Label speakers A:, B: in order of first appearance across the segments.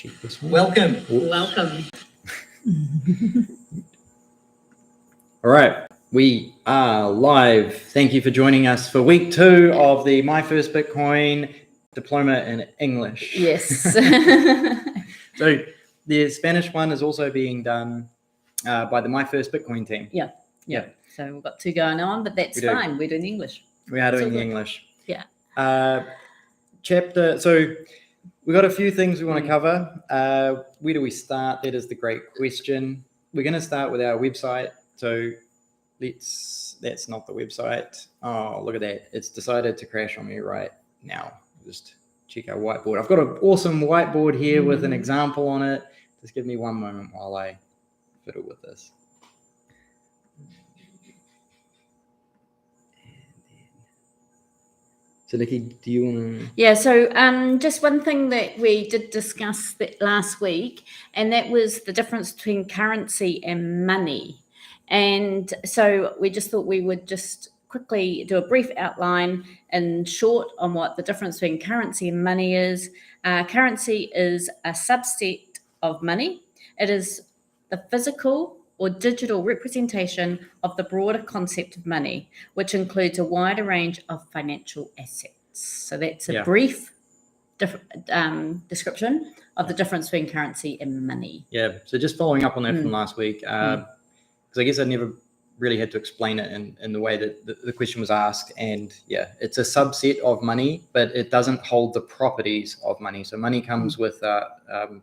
A: check this one.
B: Welcome.
A: Oops.
C: Welcome.
A: All right, we are live. Thank you for joining us for week 2 of the My First Bitcoin Diploma in English.
C: Yes.
A: So the Spanish one is also being done by the My First Bitcoin team.
C: Yeah. So we've got 2 going on, but that's fine. We're doing English.
A: We are doing
C: all
A: the
C: good.
A: English.
C: Yeah.
A: So we've got a few things we want to cover. Where do we start? That is the great question. We're going to start with our website. So that's not the website. Oh, look at that. It's decided to crash on me right now. Just check our whiteboard. I've got an awesome whiteboard here with an example on it. Just give me one moment while I fiddle with this. So, Nicki, do you want to?
C: Yeah, so just one thing that we did discuss last week, and that was the difference between currency and money. And so we just thought we would just quickly do a brief outline in short on what the difference between currency and money is. Currency is a subset of money. It is the physical or digital representation of the broader concept of money, which includes a wider range of financial assets. So that's a brief description of the difference between currency and money.
A: Yeah, so just following up on that from last week, because I guess I never really had to explain it in the way that the question was asked. And yeah, it's a subset of money, but it doesn't hold the properties of money. So money comes with 5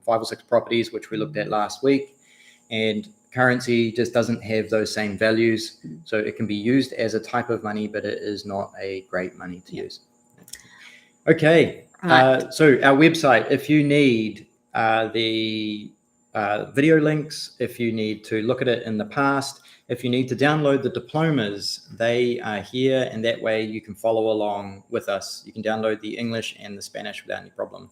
A: or 6 properties, which we looked at last week. And currency just doesn't have those same values. So it can be used as a type of money, but it is not a great money to use. Okay. So our website, if you need the video links, if you need to look at it in the past, if you need to download the diplomas, they are here, and that way you can follow along with us. You can download the English and the Spanish without any problem.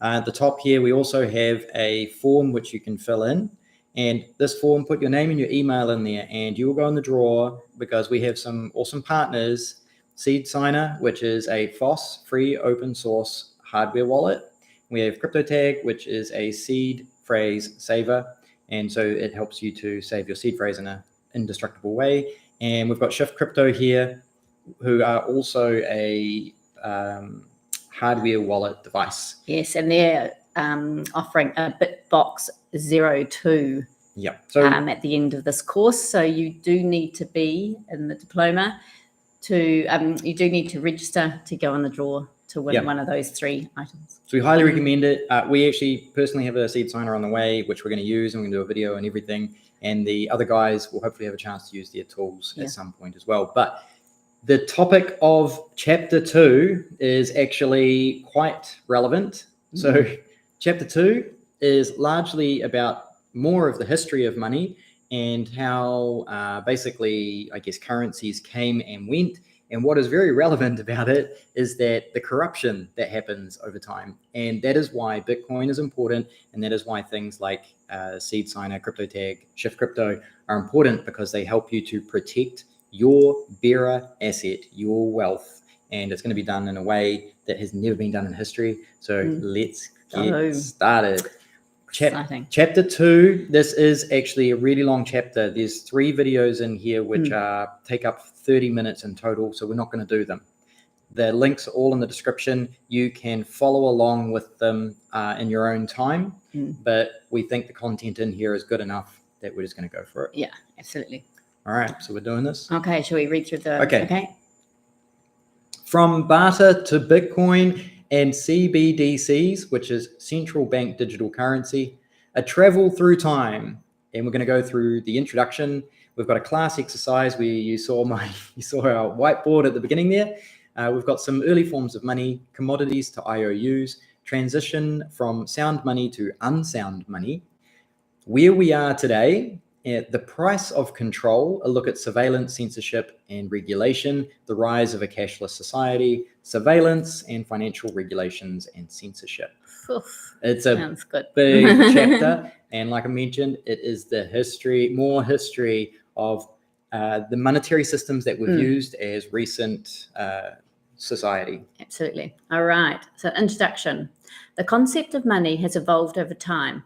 A: At the top here, we also have a form which you can fill in. And this form, put your name and your email in there, and you will go in the draw because we have some awesome partners. Seed Signer, which is a FOSS, free open source hardware wallet. We have CryptoTag, which is a seed phrase saver. And so it helps you to save your seed phrase in an indestructible way. And we've got Shift Crypto here, who are also a hardware wallet device.
C: Yes, and they're offering a Bitbox 02 at the end of this course. So you do need to be in the diploma you do need to register to go in the draw to win one of those 3 items.
A: So we highly recommend it. We actually personally have a Seed Signer on the way, which we're going to use, and we're going to do a video and everything. And the other guys will hopefully have a chance to use their tools at some point as well. But the topic of chapter 2 is actually quite relevant. So chapter 2 is largely about more of the history of money and how basically, I guess, currencies came and went. And what is very relevant about it is that the corruption that happens over time. And that is why Bitcoin is important. And that is why things like Seed Signer, CryptoTag, Shift Crypto are important, because they help you to protect your bearer asset, your wealth. And it's going to be done in a way that has never been done in history. So let's get started. Chapter 2, this is actually a really long chapter. There's 3 videos in here which take up 30 minutes in total, so we're not going to do them. The links are all in the description. You can follow along with them in your own time, but we think the content in here is good enough that we're just going to go for it.
C: Yeah, absolutely.
A: All right, so we're doing this.
C: Okay, shall we read through the...
A: Okay. From barter to Bitcoin and CBDCs, which is central bank digital currency, a travel through time. And we're going to go through the introduction. We've got a class exercise where you saw our whiteboard at the beginning there. We've got some early forms of money, commodities to IOUs, transition from sound money to unsound money, where we are today, the price of control, a look at surveillance, censorship, and regulation, the rise of a cashless society, surveillance and financial regulations and censorship. It's a big chapter. And like I mentioned, it is the more history of the monetary systems that we've used as recent society.
C: Absolutely. All right. So, introduction. The concept of money has evolved over time.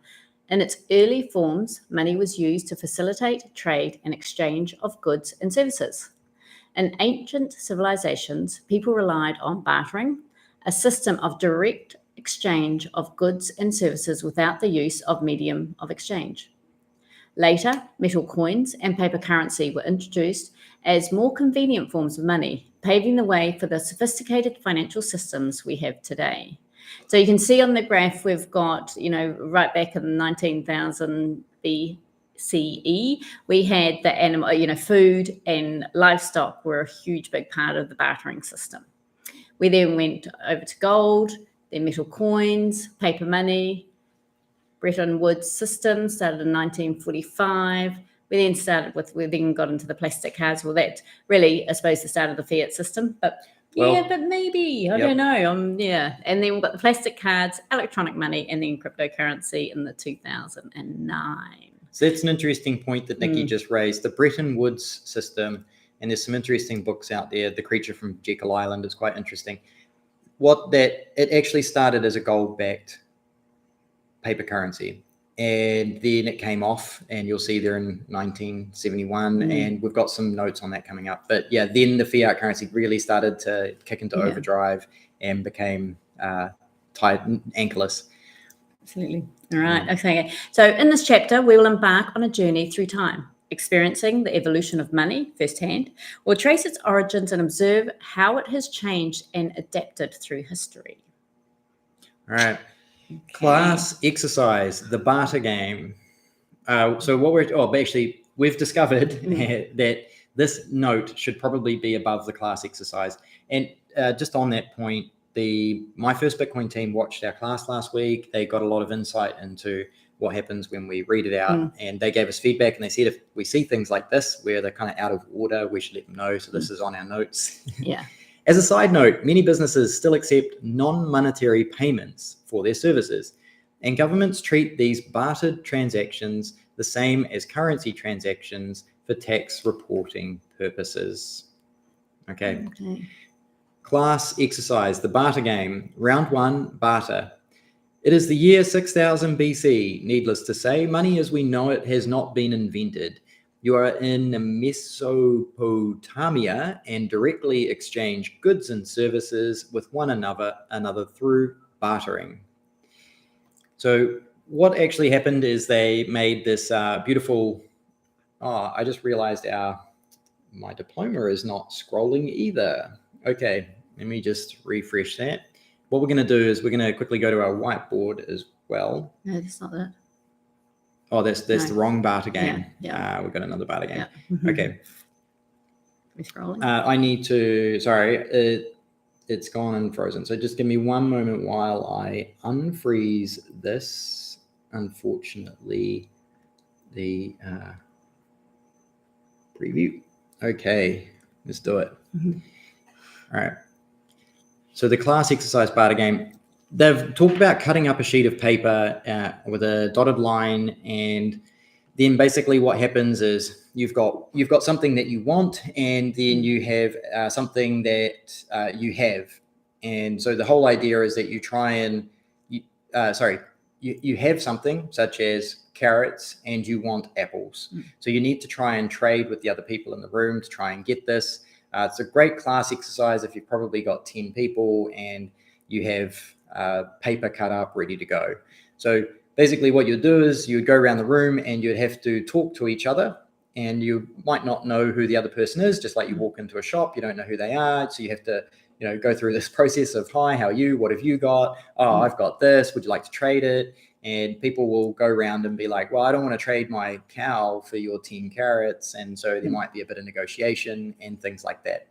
C: In its early forms, money was used to facilitate trade and exchange of goods and services. In ancient civilizations, people relied on bartering, a system of direct exchange of goods and services without the use of medium of exchange. Later, metal coins and paper currency were introduced as more convenient forms of money, paving the way for the sophisticated financial systems we have today. So you can see on the graph we've got, right back in 19,000 BCE, we had the animal, food and livestock were a huge big part of the bartering system. We then went over to gold, then metal coins, paper money. Bretton Woods system started in 1945. We then got into the plastic cards. Well, that really, I suppose, the start of the fiat system. But maybe I don't know. And then we've got the plastic cards, electronic money, and then cryptocurrency in the 2009.
A: So that's an interesting point that Nicki just raised. The Bretton Woods system, and there's some interesting books out there. The Creature from Jekyll Island is quite interesting. It actually started as a gold-backed paper currency, and then it came off, and you'll see there in 1971, and we've got some notes on that coming up. But yeah, then the fiat currency really started to kick into overdrive and became anchorless.
C: Absolutely. All right. Okay. So in this chapter, we will embark on a journey through time, experiencing the evolution of money firsthand. We'll trace its origins and observe how it has changed and adapted through history.
A: All right. Okay. Class exercise, the barter game. So we've discovered that this note should probably be above the class exercise. And just on that point, My First Bitcoin team watched our class last week. They got a lot of insight into what happens when we read it out, and they gave us feedback, and they said if we see things like this where they're kind of out of order, we should let them know. So this is on our notes.
C: Yeah.
A: As a side note, many businesses still accept non-monetary payments for their services, and governments treat these bartered transactions the same as currency transactions for tax reporting purposes. Okay. Class exercise, the barter game. Round 1, barter. It is the year 6000 BC. Needless to say, money as we know it has not been invented. You are in Mesopotamia and directly exchange goods and services with one another through bartering. So what actually happened is they made this beautiful. I just realized my diploma is not scrolling either. Okay, let me just refresh that. What we're going to do is we're going to quickly go to our whiteboard as well.
C: No, that's not that.
A: Oh, that's the wrong barter game.
C: Yeah.
A: We've got another barter game.
C: Yeah.
A: Okay.
C: We're scrolling.
A: I need to, sorry, it's gone and frozen. So just give me one moment while I unfreeze this. Unfortunately, the preview. Okay, let's do it. All right. So the class exercise barter game, they've talked about cutting up a sheet of paper with a dotted line, and then basically what happens is you've got something that you want, and then you have something that you have. And so the whole idea is that you try and you have something such as carrots and you want apples. So you need to try and trade with the other people in the room to try and get this. It's a great class exercise if you've probably got 10 people and you have paper cut up ready to go. So basically what you'd do is you would go around the room and you'd have to talk to each other, and you might not know who the other person is, just like you walk into a shop, you don't know who they are. So you have to go through this process of, hi, how are you? What have you got? Oh, I've got this. Would you like to trade it? And people will go around and be like, well, I don't want to trade my cow for your 10 carrots. And so there might be a bit of negotiation and things like that.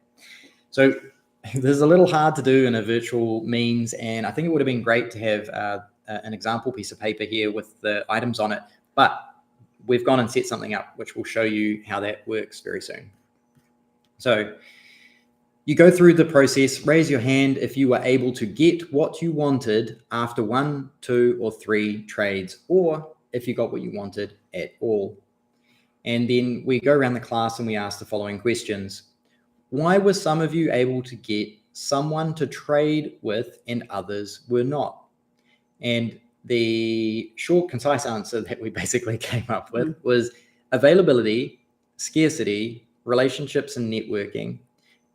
A: So this is a little hard to do in a virtual means. And I think it would have been great to have an example piece of paper here with the items on it. But we've gone and set something up, which will show you how that works very soon. So you go through the process, raise your hand if you were able to get what you wanted after 1, 2, or 3 trades, or if you got what you wanted at all. And then we go around the class and we ask the following questions. Why were some of you able to get someone to trade with and others were not. And the short, concise answer that we basically came up with was availability, scarcity, relationships and networking,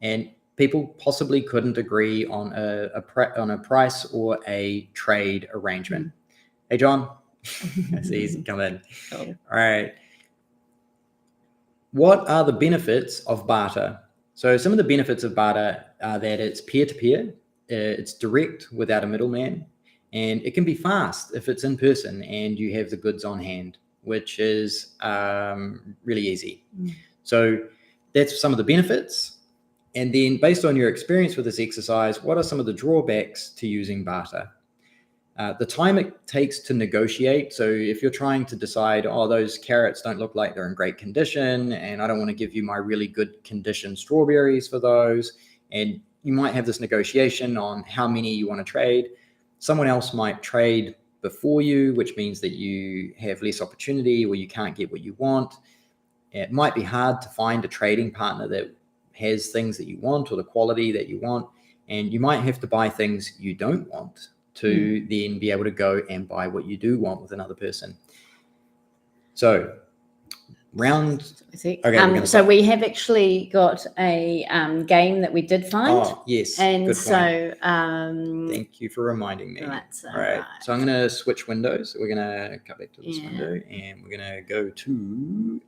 A: and people possibly couldn't agree on a price or a trade arrangement. Hey, John, I see he's come in.
C: Oh.
A: All right. What are the benefits of barter? So some of the benefits of barter are that it's peer-to-peer, it's direct without a middleman, and it can be fast if it's in person and you have the goods on hand, which is really easy. So that's some of the benefits. And then based on your experience with this exercise, what are some of the drawbacks to using barter? The time it takes to negotiate. So if you're trying to decide, oh, those carrots don't look like they're in great condition, and I don't want to give you my really good condition strawberries for those, and you might have this negotiation on how many you want to trade. Someone else might trade before you, which means that you have less opportunity or you can't get what you want. It might be hard to find a trading partner that has things that you want or the quality that you want, and you might have to buy things you don't want to then be able to go and buy what you do want with another person. So
C: so we have actually got a game that we did find.
A: Oh, yes.
C: And
A: good
C: so
A: thank you for reminding me.
C: That's
A: all right. So I'm going to switch windows. We're going to cut back to this window, and we're going to go to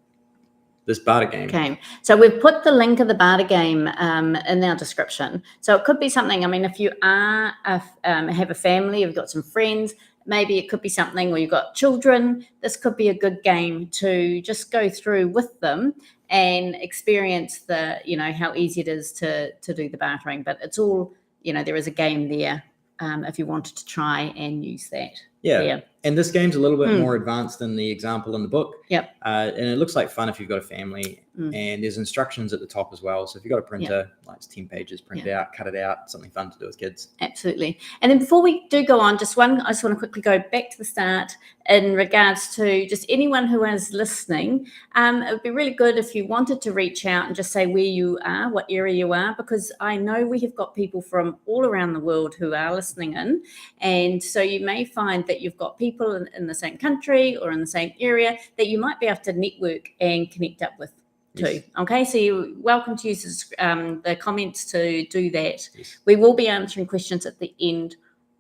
A: this barter game.
C: Okay, so we've put the link of the barter game in our description. So it could be something, I mean, if you are have a family, you've got some friends, maybe it could be something, or you've got children, this could be a good game to just go through with them and experience the, how easy it is to do the bartering. But it's all, there is a game there if you wanted to try and use that.
A: Yeah. And this game's a little bit more advanced than the example in the book.
C: Yep.
A: And it looks like fun if you've got a family. And there's instructions at the top as well. So if you've got a printer, like it's 10 pages, print it out, cut it out, something fun to do with kids.
C: Absolutely. And then before we do go on, I just want to quickly go back to the start in regards to just anyone who is listening. It would be really good if you wanted to reach out and just say where you are, what area you are, because I know we have got people from all around the world who are listening in. And so you may find that you've got people in the same country or in the same area that you might be able to network and connect up with too. Yes. Okay, so you're welcome to use the comments to do that. Yes. We will be answering questions at the end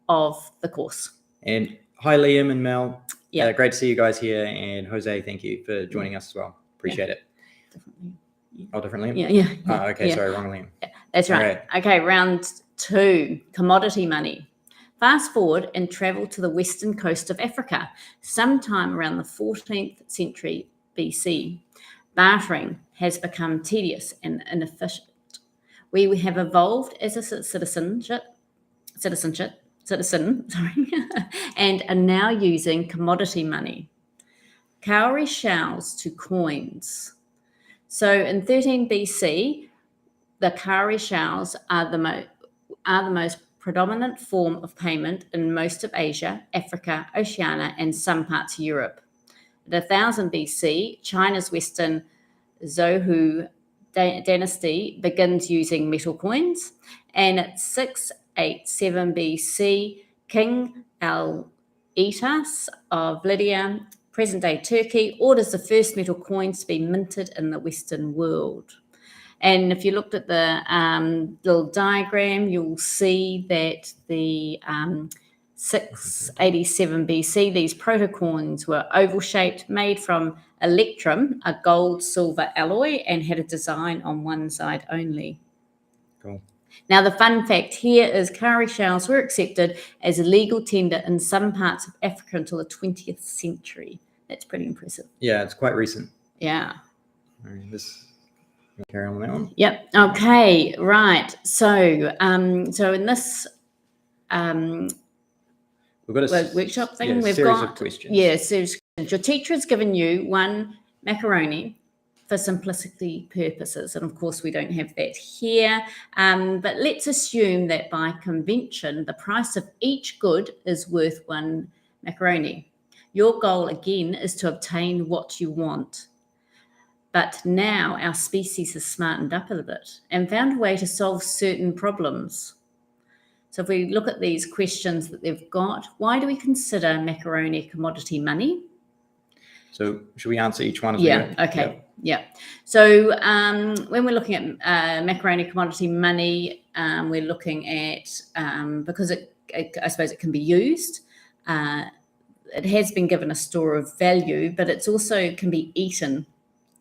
C: of the course.
A: And hi, Liam and Mel. Yeah, great to see you guys here. And Jose, thank you for joining us as well. Appreciate it. Different. Oh, different Liam?
C: Yeah.
A: Oh, okay, sorry, wrong Liam.
C: Yeah, that's right. Okay, round 2, commodity money. Fast forward and travel to the western coast of Africa, sometime around the 14th century BC. Bartering has become tedious and inefficient. We have evolved as a citizen, and are now using commodity money, cowrie shells to coins. So in 13 BC, the cowrie shells are the most predominant form of payment in most of Asia, Africa, Oceania, and some parts of Europe. At 1000 BC, China's Western Zhou dynasty begins using metal coins, and at 687 BC, King Al-Etas of Lydia, present-day Turkey, orders the first metal coins to be minted in the Western world. And if you looked at the little diagram, you'll see that the 687 BC, these proto-coins were oval-shaped, made from electrum, a gold-silver alloy, and had a design on one side only.
A: Cool.
C: Now, the fun fact here is cowrie shells were accepted as a legal tender in some parts of Africa until the 20th century. That's pretty impressive.
A: Yeah, it's quite recent.
C: Yeah.
A: All right, carry on with that one.
C: Yep. Okay. Right. So, so in this
A: we've got a
C: workshop thing.
A: We've
C: got
A: of questions.
C: Yes. Yeah, your teacher has given you one macaroni for simplicity purposes, and of course we don't have that here. But let's assume that by convention, the price of each good is worth one macaroni. Your goal again is to obtain what you want. But now our species has smartened up a little bit and found a way to solve certain problems. So if we look at these questions that they've got, why do we consider macaroni commodity money?
A: So should we answer each one as we go?
C: Okay. Yeah. So when we're looking at macaroni commodity money, we're looking at, because I suppose it can be used, it has been given a store of value, but it's also can be eaten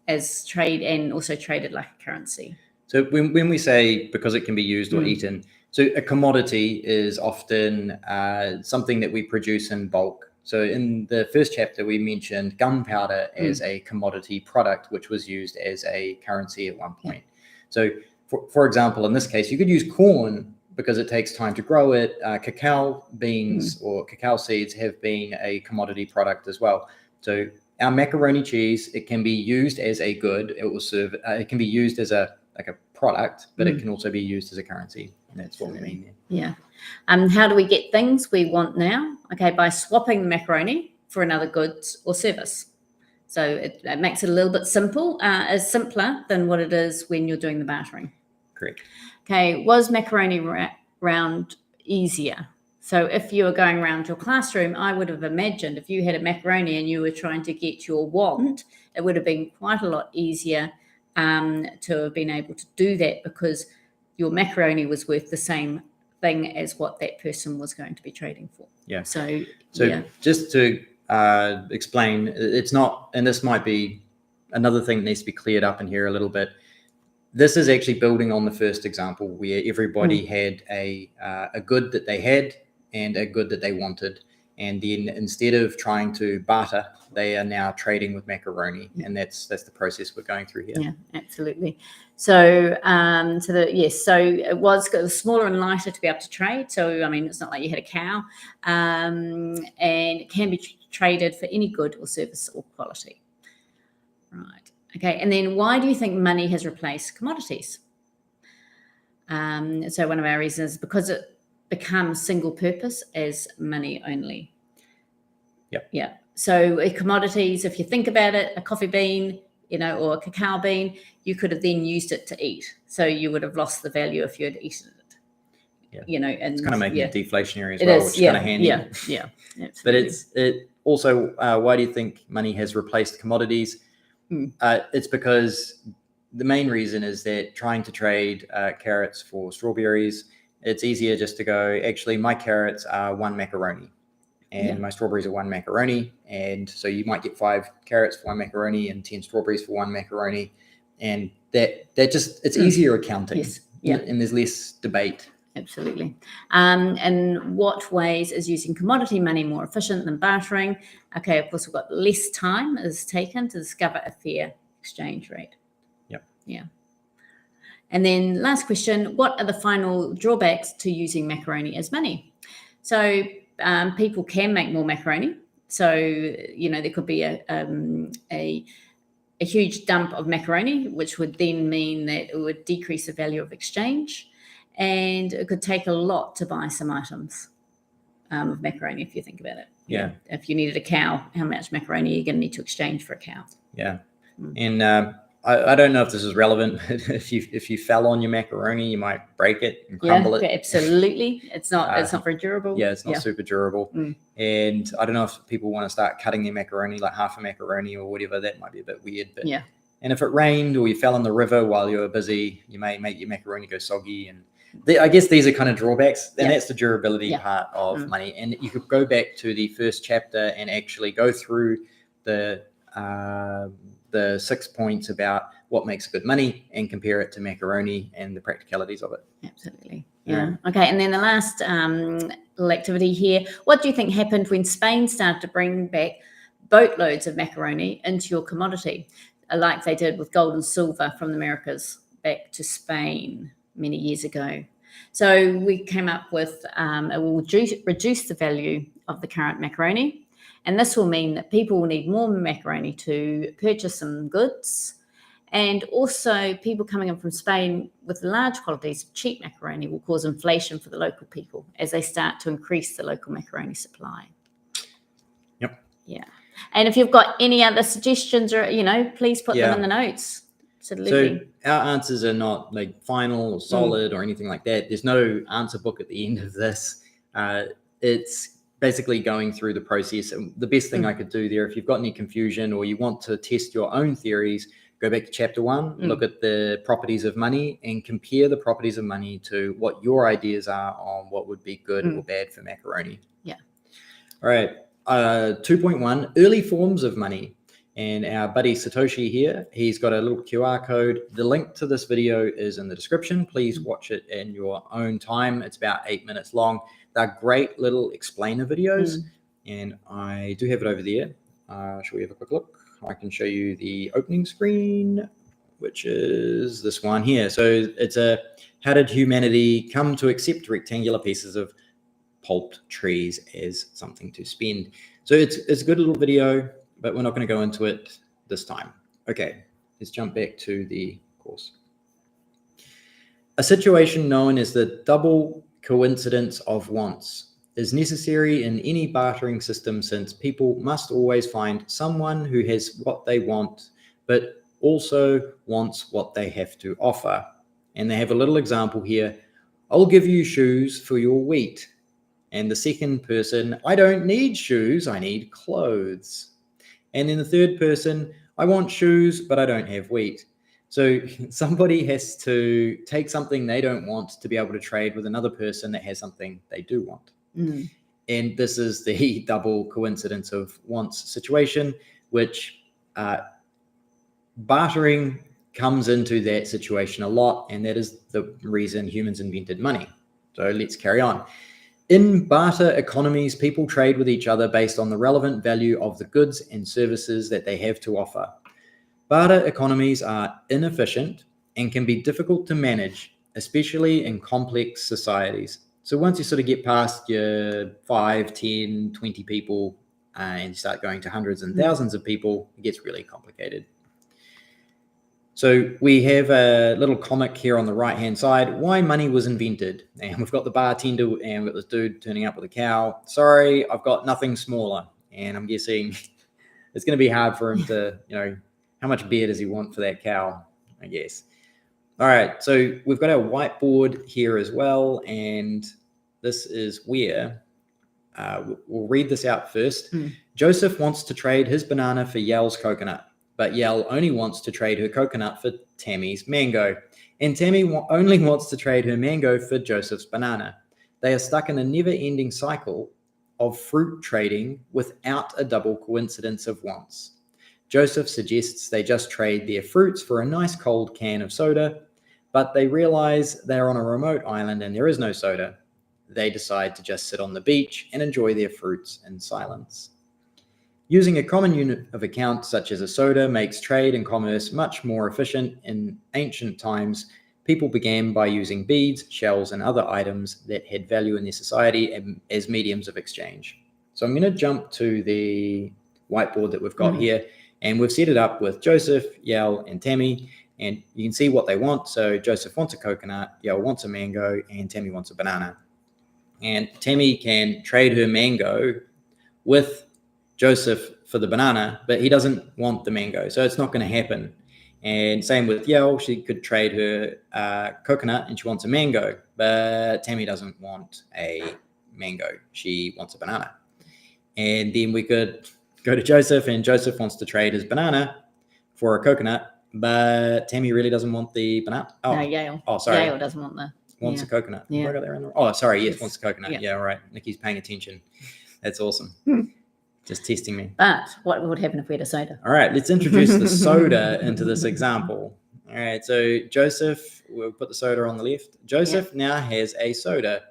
C: as trade and also traded like a currency.
A: So when we say because it can be used or eaten, so a commodity is often something that we produce in bulk. So in the first chapter, we mentioned gunpowder as a commodity product, which was used as a currency at one point. So for example, in this case, you could use corn because it takes time to grow it. Cacao beans or cacao seeds have been a commodity product as well. So our macaroni cheese, it can be used as a good. It will serve. It can be used as a product, but it can also be used as a currency. And that's what we mean there.
C: Yeah. How do we get things we want now? Okay, by swapping the macaroni for another goods or service. So it makes it a little bit simpler than what it is when you're doing the bartering.
A: Correct.
C: Okay, was macaroni round easier? So if you were going around your classroom, I would have imagined if you had a macaroni and you were trying to get your want, it would have been quite a lot easier to have been able to do that because your macaroni was worth the same thing as what that person was going to be trading for.
A: Yeah.
C: So
A: just to explain, it's not, and this might be another thing that needs to be cleared up in here a little bit. This is actually building on the first example where everybody had a good that they had and a good that they wanted. And then instead of trying to barter, they are now trading with macaroni. And that's the process we're going through here.
C: Yeah, absolutely. So, so it was smaller and lighter to be able to trade. So, I mean, it's not like you had a cow, and it can be traded for any good or service or quality. Right. Okay. And then why do you think money has replaced commodities? So one of our reasons is because it becomes single purpose as money only.
A: Yep.
C: Yeah. So commodities, if you think about it, a coffee bean, or a cacao bean, you could have then used it to eat. So you would have lost the value if you had eaten it.
A: Yeah.
C: And
A: it's kind of making it deflationary as
C: it
A: well,
C: is,
A: which is kind of handy.
C: Yeah. Yeah. Absolutely.
A: But it also, why do you think money has replaced commodities? It's because the main reason is that trying to trade carrots for strawberries, it's easier just to go, actually, my carrots are one macaroni and my strawberries are one macaroni. And so you might get 5 carrots for one macaroni and 10 strawberries for one macaroni. And that just, it's easier accounting.
C: Yes. Yeah.
A: And there's less debate.
C: Absolutely. And what ways is using commodity money more efficient than bartering? Okay, of course, we've got less time is taken to discover a fair exchange rate.
A: Yep.
C: Yeah. And then last question, what are the final drawbacks to using macaroni as money? So people can make more macaroni. So, there could be a huge dump of macaroni, which would then mean that it would decrease the value of exchange. And it could take a lot to buy some items of macaroni, if you think about it.
A: Yeah.
C: If you needed a cow, how much macaroni are you going to need to exchange for a cow?
A: Yeah. And I don't know if this is relevant, but if you fell on your macaroni, you might break it and crumble it.
C: Absolutely. It's not very durable.
A: Yeah, it's not super durable. And I don't know if people want to start cutting their macaroni, like half a macaroni or whatever. That might be a bit weird. But
C: yeah.
A: And if it rained or you fell in the river while you were busy, you may make your macaroni go soggy. And I guess these are kind of drawbacks. And that's the durability part of money. And you could go back to the first chapter and actually go through the 6 points about what makes good money and compare it to macaroni and the practicalities of it.
C: Absolutely. Yeah. Okay. And then the last little activity here. What do you think happened when Spain started to bring back boatloads of macaroni into your commodity, like they did with gold and silver from the Americas back to Spain many years ago? So we came up with it will reduce the value of the current macaroni. And this will mean that people will need more macaroni to purchase some goods. And also people coming in from Spain with large quantities of cheap macaroni will cause inflation for the local people as they start to increase the local macaroni supply.
A: Yep.
C: Yeah. And if you've got any other suggestions or, please put them in the notes.
A: So our answers are not like final or solid or anything like that. There's no answer book at the end of this. It's basically going through the process. And the best thing I could do there, if you've got any confusion or you want to test your own theories, go back to chapter 1, look at the properties of money and compare the properties of money to what your ideas are on what would be good or bad for macaroni.
C: Yeah.
A: All right. 2.1, early forms of money. And our buddy Satoshi here, he's got a little QR code. The link to this video is in the description. Please watch it in your own time. It's about 8 minutes long. They're great little explainer videos. And I do have it over there. Shall we have a quick look? I can show you the opening screen, which is this one here. So it's how did humanity come to accept rectangular pieces of pulped trees as something to spend? So it's a good little video, but we're not going to go into it this time. Okay, let's jump back to the course. A situation known as the double coincidence of wants is necessary in any bartering system, since people must always find someone who has what they want, but also wants what they have to offer. And they have a little example here. I'll give you shoes for your wheat. And the second person, I don't need shoes, I need clothes. And then the third person, I want shoes, but I don't have wheat. So somebody has to take something they don't want to be able to trade with another person that has something they do want. And this is the double coincidence of wants situation, which bartering comes into that situation a lot. And that is the reason humans invented money. So let's carry on. In barter economies, people trade with each other based on the relevant value of the goods and services that they have to offer. Barter economies are inefficient and can be difficult to manage, especially in complex societies. So once you sort of get past your 5, 10, 20 people and you start going to hundreds and thousands of people, it gets really complicated. So we have a little comic here on the right-hand side, why money was invented. And we've got the bartender and we've got this dude turning up with a cow. Sorry, I've got nothing smaller. And I'm guessing it's going to be hard for him to, how much beer does he want for that cow, I guess. All right, so we've got our whiteboard here as well. And this is where we'll read this out first. Joseph wants to trade his banana for Yel's coconut. But Yel only wants to trade her coconut for Tammy's mango. And Tammy only wants to trade her mango for Joseph's banana. They are stuck in a never-ending cycle of fruit trading without a double coincidence of wants. Joseph suggests they just trade their fruits for a nice cold can of soda, but they realize they're on a remote island and there is no soda. They decide to just sit on the beach and enjoy their fruits in silence. Using a common unit of account such as a soda makes trade and commerce much more efficient. In ancient times, people began by using beads, shells, and other items that had value in their society as mediums of exchange. So I'm going to jump to the whiteboard that we've got here, and we've set it up with Joseph, Yel, and Tammy, and you can see what they want. So Joseph wants a coconut, Yel wants a mango, and Tammy wants a banana. And Tammy can trade her mango with Joseph for the banana, but he doesn't want the mango, so it's not going to happen. And same with Yel, she could trade her coconut and she wants a mango, but Tammy doesn't want a mango, she wants a banana. And then we could go to Joseph, and Joseph wants to trade his banana for a coconut, but Tammy really doesn't want the banana.
C: No, Yale.
A: Oh, sorry.
C: Yale doesn't want
A: wants a coconut.
C: Yeah.
A: Wants a coconut. Yeah, all right. Nicki's paying attention. That's awesome. Just testing me.
C: But what would happen if we had a soda?
A: All right, let's introduce the soda into this example. All right, so Joseph, we'll put the soda on the left. Joseph now has a soda.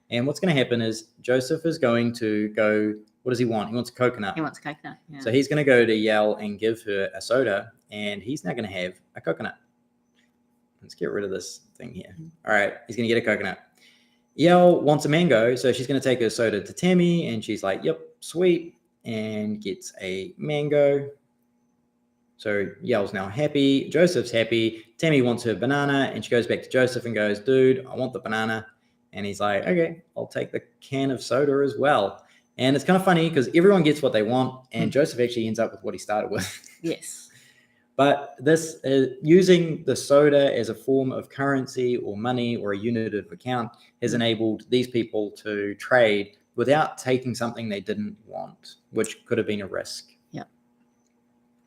A: And what's going to happen is Joseph is going to go, what does he want? He wants a coconut.
C: He wants a coconut, yeah.
A: So he's going to go to Yel and give her a soda, and he's now going to have a coconut. Let's get rid of this thing here. All right, he's going to get a coconut. Yel wants a mango, so she's going to take her soda to Tammy, and she's like, yep, sweet. And gets a mango. So Yel's now happy. Joseph's happy. Tammy wants her banana, and she goes back to Joseph and goes, dude, I want the banana. And he's like, okay, I'll take the can of soda as well. And it's kind of funny because everyone gets what they want, and Joseph actually ends up with what he started with.
C: Yes.
A: But this using the soda as a form of currency or money or a unit of account has enabled these people to trade without taking something they didn't want, which could have been a risk.
C: Yeah.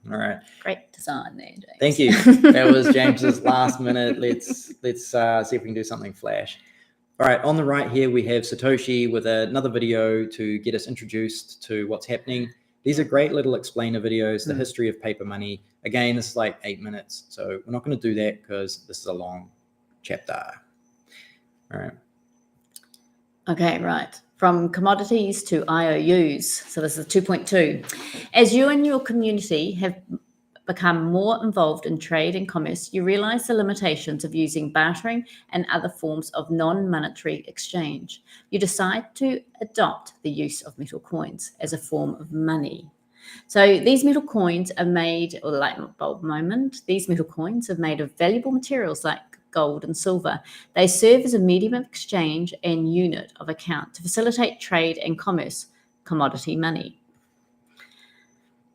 A: All right.
C: Great design there, James.
A: Thank you. That was James's last minute. Let's see if we can do something flash. All right. On the right here, we have Satoshi with another video to get us introduced to what's happening. These are great little explainer videos, the history of paper money. Again, this is like 8 minutes. So we're not going to do that because this is a long chapter. All right.
C: Okay, right. From commodities to IOUs. So this is 2.2. As you and your community have become more involved in trade and commerce, you realize the limitations of using bartering and other forms of non-monetary exchange. You decide to adopt the use of metal coins as a form of money. So these metal coins are made, or light bulb moment, these metal coins are made of valuable materials like gold and silver. They serve as a medium of exchange and unit of account to facilitate trade and commerce, commodity money.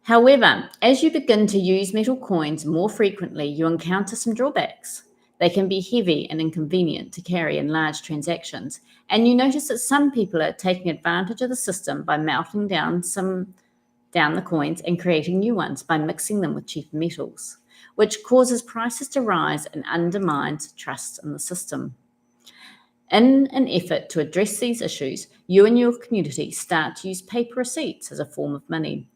C: However, as you begin to use metal coins more frequently, you encounter some drawbacks. They can be heavy and inconvenient to carry in large transactions, and you notice that some people are taking advantage of the system by melting down the coins and creating new ones by mixing them with cheaper metals, which causes prices to rise and undermines trust in the system. In an effort to address these issues, you and your community start to use paper receipts as a form of money.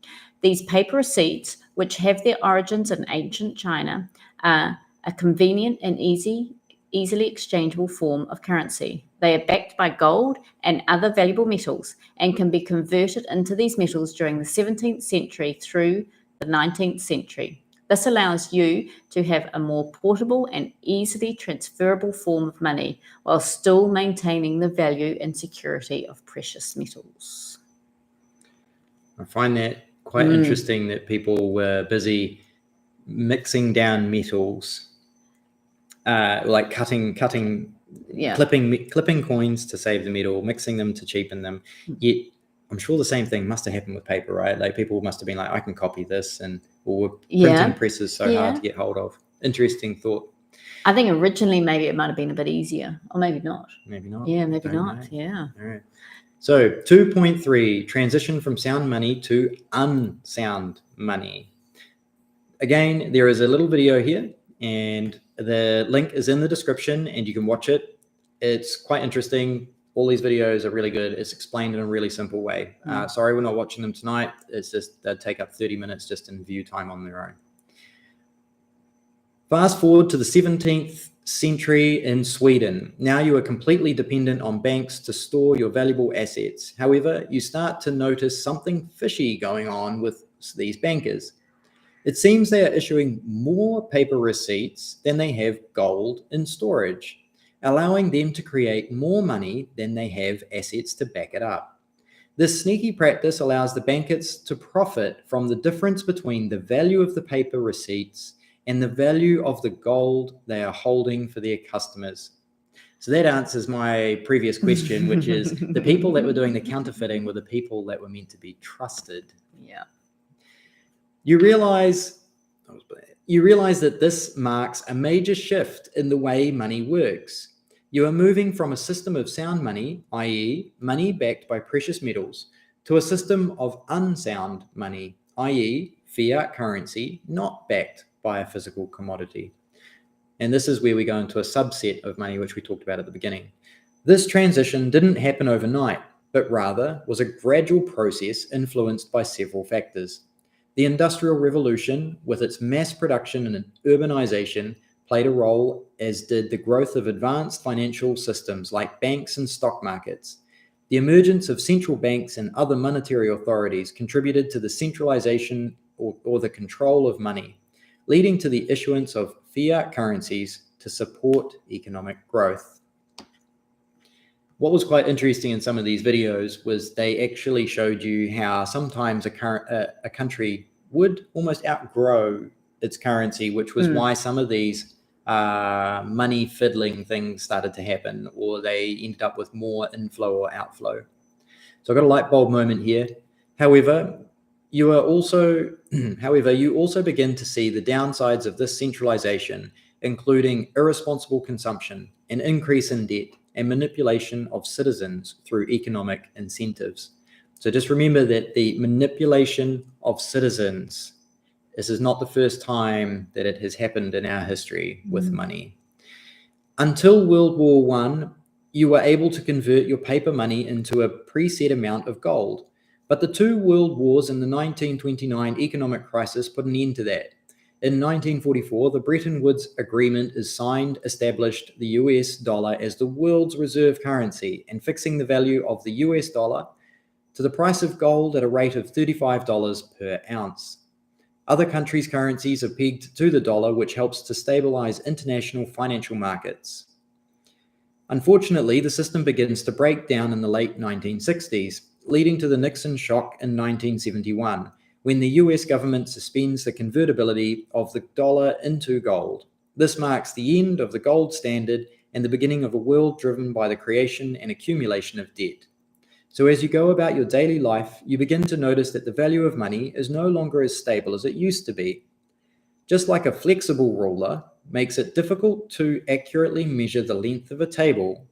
C: These paper receipts, which have their origins in ancient China, are a convenient and easily exchangeable form of currency. They are backed by gold and other valuable metals and can be converted into these metals during the 17th century through the 19th century. This allows you to have a more portable and easily transferable form of money while still maintaining the value and security of precious metals.
A: I find that quite interesting that people were busy mixing down metals, like clipping coins to save the metal, mixing them to cheapen them. Yet I'm sure the same thing must have happened with paper, right? Like people must have been like, I can copy this, or printing presses so hard to get hold of. Interesting thought.
C: I think originally maybe it might have been a bit easier, or maybe not.
A: Maybe not.
C: Yeah, maybe not.
A: Know.
C: Yeah.
A: All right. So 2.3, transition from sound money to unsound money. Again, there is a little video here, and the link is in the description, and you can watch it. It's quite interesting. All these videos are really good. It's explained in a really simple way. Sorry, we're not watching them tonight. It's just they'd take up 30 minutes just in view time on their own. Fast forward to the 17th century in Sweden. Now you are completely dependent on banks to store your valuable assets. However, you start to notice something fishy going on with these bankers. It seems they are issuing more paper receipts than they have gold in storage, allowing them to create more money than they have assets to back it up. This sneaky practice allows the bankers to profit from the difference between the value of the paper receipts and the value of the gold they are holding for their customers. So that answers my previous question, which is the people that were doing the counterfeiting were the people that were meant to be trusted.
C: Yeah.
A: You realize that this marks a major shift in the way money works. You are moving from a system of sound money, i.e. money backed by precious metals, to a system of unsound money, i.e. fiat currency not backed by a physical commodity. And this is where we go into a subset of money, which we talked about at the beginning. This transition didn't happen overnight, but rather was a gradual process influenced by several factors. The Industrial Revolution, with its mass production and urbanization, played a role, as did the growth of advanced financial systems like banks and stock markets. The emergence of central banks and other monetary authorities contributed to the centralization or the control of money, leading to the issuance of fiat currencies to support economic growth. What was quite interesting in some of these videos was they actually showed you how sometimes a country would almost outgrow its currency, which was why some of these money fiddling things started to happen, or they ended up with more inflow or outflow. So I got a light bulb moment here. However, you also begin to see the downsides of this centralization, including irresponsible consumption, an increase in debt, and manipulation of citizens through economic incentives. So just remember that the manipulation of citizens, this is not the first time that it has happened in our history with money. Until World War I, you were able to convert your paper money into a preset amount of gold. But the two world wars and the 1929 economic crisis put an end to that. In 1944, the Bretton Woods Agreement is signed, established the US dollar as the world's reserve currency and fixing the value of the US dollar to the price of gold at a rate of $35 per ounce. Other countries' currencies are pegged to the dollar, which helps to stabilize international financial markets. Unfortunately, the system begins to break down in the late 1960s, leading to the Nixon shock in 1971, when the US government suspends the convertibility of the dollar into gold. This marks the end of the gold standard and the beginning of a world driven by the creation and accumulation of debt. So as you go about your daily life, you begin to notice that the value of money is no longer as stable as it used to be. Just like a flexible ruler makes it difficult to accurately measure the length of a table,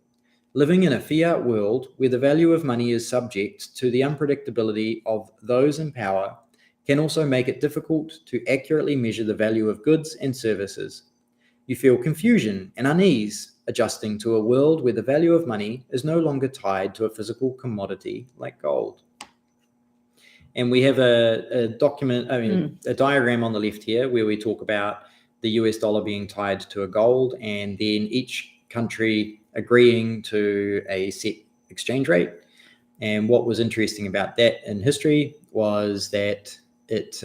A: living in a fiat world where the value of money is subject to the unpredictability of those in power can also make it difficult to accurately measure the value of goods and services. You feel confusion and unease adjusting to a world where the value of money is no longer tied to a physical commodity like gold. And we have a diagram on the left here where we talk about the US dollar being tied to a gold and then each country agreeing to a set exchange rate. And what was interesting about that in history was that it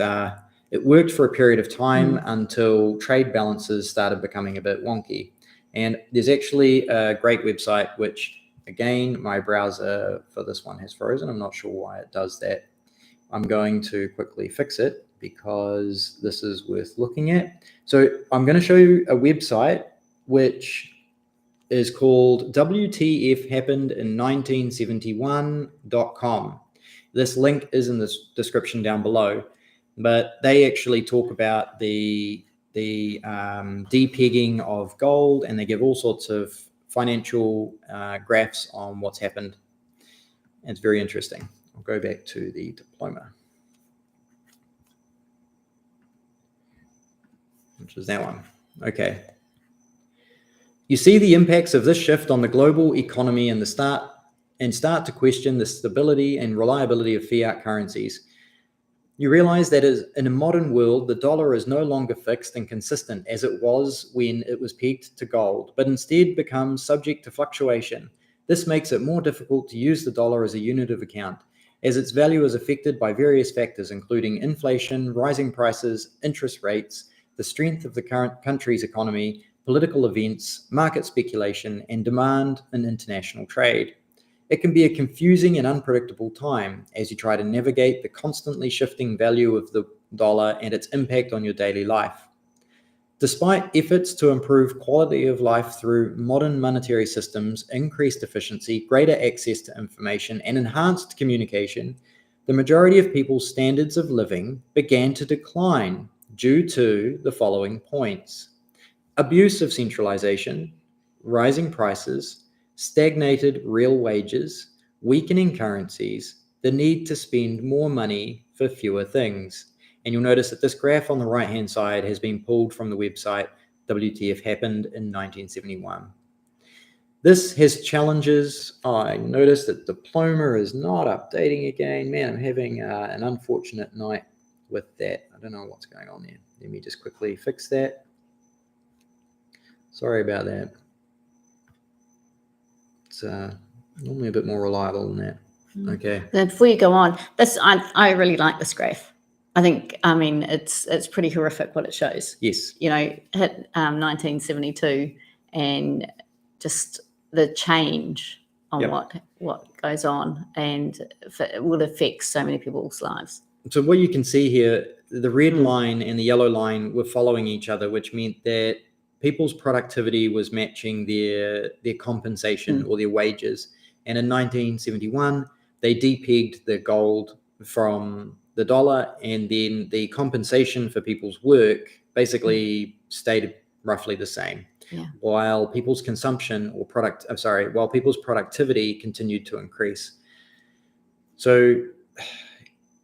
A: worked for a period of time until trade balances started becoming a bit wonky. And there's actually a great website, which again, my browser for this one has frozen. I'm not sure why it does that. I'm going to quickly fix it because this is worth looking at. So I'm going to show you a website which is called WTFhappenedin1971.com. This link is in the description down below, but they actually talk about the depegging of gold, and they give all sorts of financial graphs on what's happened. And it's very interesting. I'll go back to the diploma, which is that one. Okay. You see the impacts of this shift on the global economy and start to question the stability and reliability of fiat currencies. You realize that in a modern world, the dollar is no longer fixed and consistent as it was when it was pegged to gold, but instead becomes subject to fluctuation. This makes it more difficult to use the dollar as a unit of account, as its value is affected by various factors, including inflation, rising prices, interest rates, the strength of the current country's economy, political events, market speculation, and demand in international trade. It can be a confusing and unpredictable time as you try to navigate the constantly shifting value of the dollar and its impact on your daily life. Despite efforts to improve quality of life through modern monetary systems, increased efficiency, greater access to information, and enhanced communication, the majority of people's standards of living began to decline due to the following points: abuse of centralization, rising prices, stagnated real wages, weakening currencies, the need to spend more money for fewer things. And you'll notice that this graph on the right-hand side has been pulled from the website WTF Happened in 1971. This has challenges. I noticed that Diploma is not updating again. Man, I'm having an unfortunate night with that. I don't know what's going on there. Let me just quickly fix that. Sorry about that. It's normally a bit more reliable than that. Okay.
C: Then before you go on, I really like this graph. I mean, it's pretty horrific what it shows.
A: Yes.
C: You know, hit 1972 and just the change on what goes on, and it will affect so many people's lives.
A: So what you can see here, the red line and the yellow line were following each other, which meant that people's productivity was matching their compensation or their wages. And in 1971, they depegged the gold from the dollar, and then the compensation for people's work basically stayed roughly the same.
C: Yeah.
A: While people's consumption or while people's productivity continued to increase. So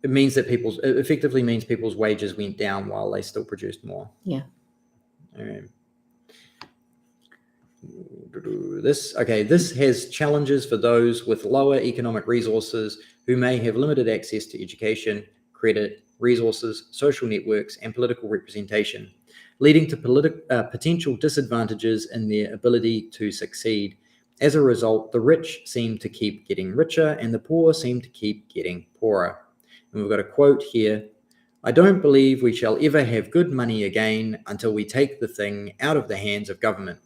A: it effectively means people's wages went down while they still produced more.
C: Yeah.
A: All right. This has challenges for those with lower economic resources who may have limited access to education, credit, resources, social networks, and political representation, leading to potential disadvantages in their ability to succeed. As a result, the rich seem to keep getting richer and the poor seem to keep getting poorer. And we've got a quote here: "I don't believe we shall ever have good money again until we take the thing out of the hands of government.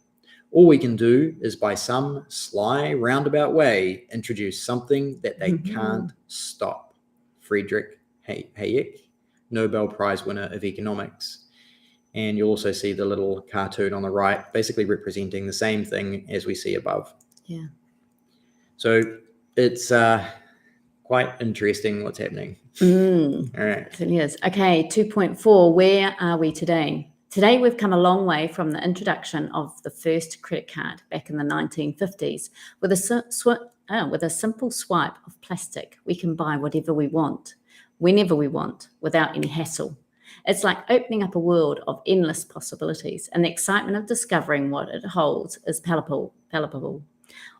A: All we can do is by some sly roundabout way introduce something that they can't stop." Friedrich Hayek, Nobel Prize winner of economics. And you'll also see the little cartoon on the right, basically representing the same thing as we see above.
C: Yeah.
A: So it's quite interesting what's happening. All right.
C: It is. Okay, 2.4, where are we today? Today, we've come a long way from the introduction of the first credit card back in the 1950s. With a simple swipe of plastic, we can buy whatever we want, whenever we want, without any hassle. It's like opening up a world of endless possibilities, and the excitement of discovering what it holds is palpable.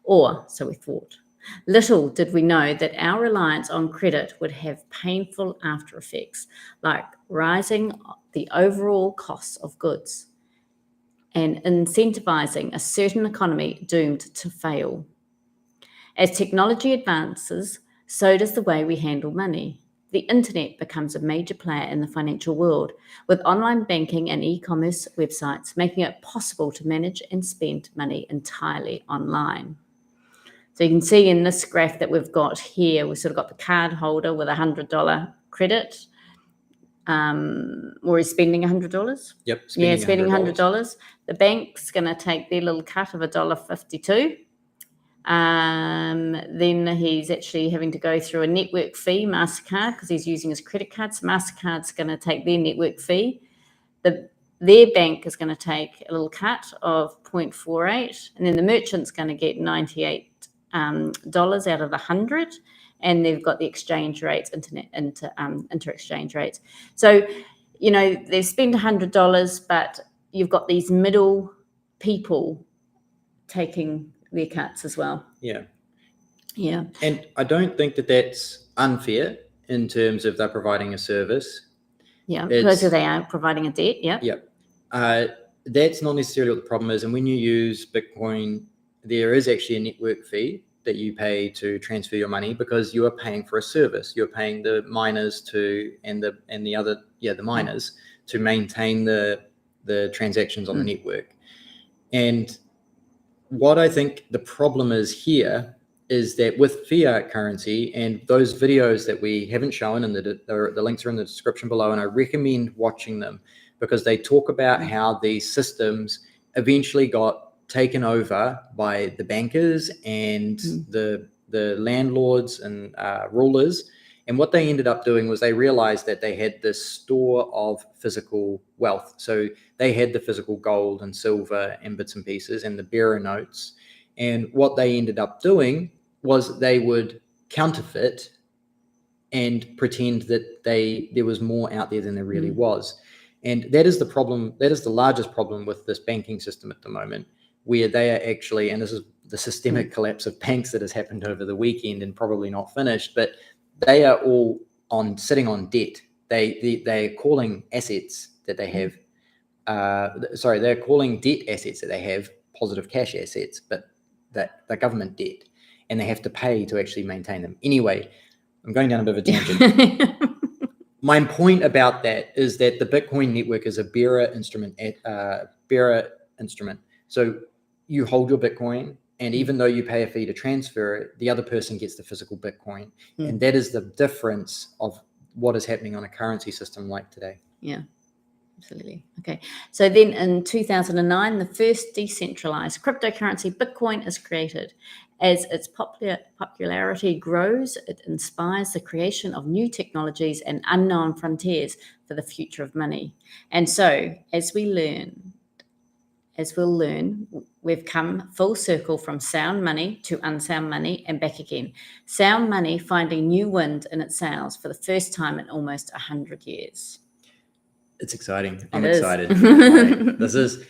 C: Or so we thought. Little did we know that our reliance on credit would have painful after effects, like rising the overall costs of goods and incentivizing a certain economy doomed to fail. As technology advances, so does the way we handle money. The internet becomes a major player in the financial world, with online banking and e-commerce websites making it possible to manage and spend money entirely online. So you can see in this graph that we've got here, we've sort of got the card holder with $100 credit, or is spending $100.
A: Yep.
C: Spending $100. The bank's going to take their little cut of $1.52. Then he's actually having to go through a network fee, MasterCard, because he's using his credit card. So MasterCard's going to take their network fee. Their bank is going to take a little cut of 0.48, and then the merchant's going to get $98 out of the 100, and they've got the exchange rates, inter-exchange rates. So, they've spent $100, but you've got these middle people taking their cuts as well.
A: Yeah.
C: Yeah.
A: And I don't think that that's unfair in terms of they're providing a service.
C: Yeah, because they are providing a debt. Yeah.
A: Yeah. That's not necessarily what the problem is. And when you use Bitcoin, there is actually a network fee that you pay to transfer your money, because you are paying for a service. You're paying the miners the miners to maintain the transactions on the network. And what I think the problem is here is that with fiat currency, and those videos that we haven't shown, and the links are in the description below, and I recommend watching them, because they talk about how these systems eventually got taken over by the bankers and the landlords and rulers. And what they ended up doing was they realized that they had this store of physical wealth. So they had the physical gold and silver and bits and pieces and the bearer notes. And what they ended up doing was they would counterfeit and pretend that there was more out there than there really was. And that is the problem. That is the largest problem with this banking system at the moment, where they are actually, and this is the systemic collapse of banks that has happened over the weekend and probably not finished, but they are all sitting on debt. They're calling assets that they have, they're calling debt assets that they have positive cash assets, but that they're government debt, and they have to pay to actually maintain them. Anyway, I'm going down a bit of a tangent. My point about that is that the Bitcoin network is a bearer instrument. So you hold your Bitcoin, and even though you pay a fee to transfer it, the other person gets the physical Bitcoin. And that is the difference of what is happening on a currency system like today.
C: Yeah, absolutely. Okay. So then in 2009, the first decentralized cryptocurrency, Bitcoin, is created. As its popularity grows, it inspires the creation of new technologies and unknown frontiers for the future of money. And so, as we'll learn, we've come full circle from sound money to unsound money and back again. Sound money finding new wind in its sails for the first time in almost 100 years.
A: It's exciting. I'm
C: It is.
A: excited. This is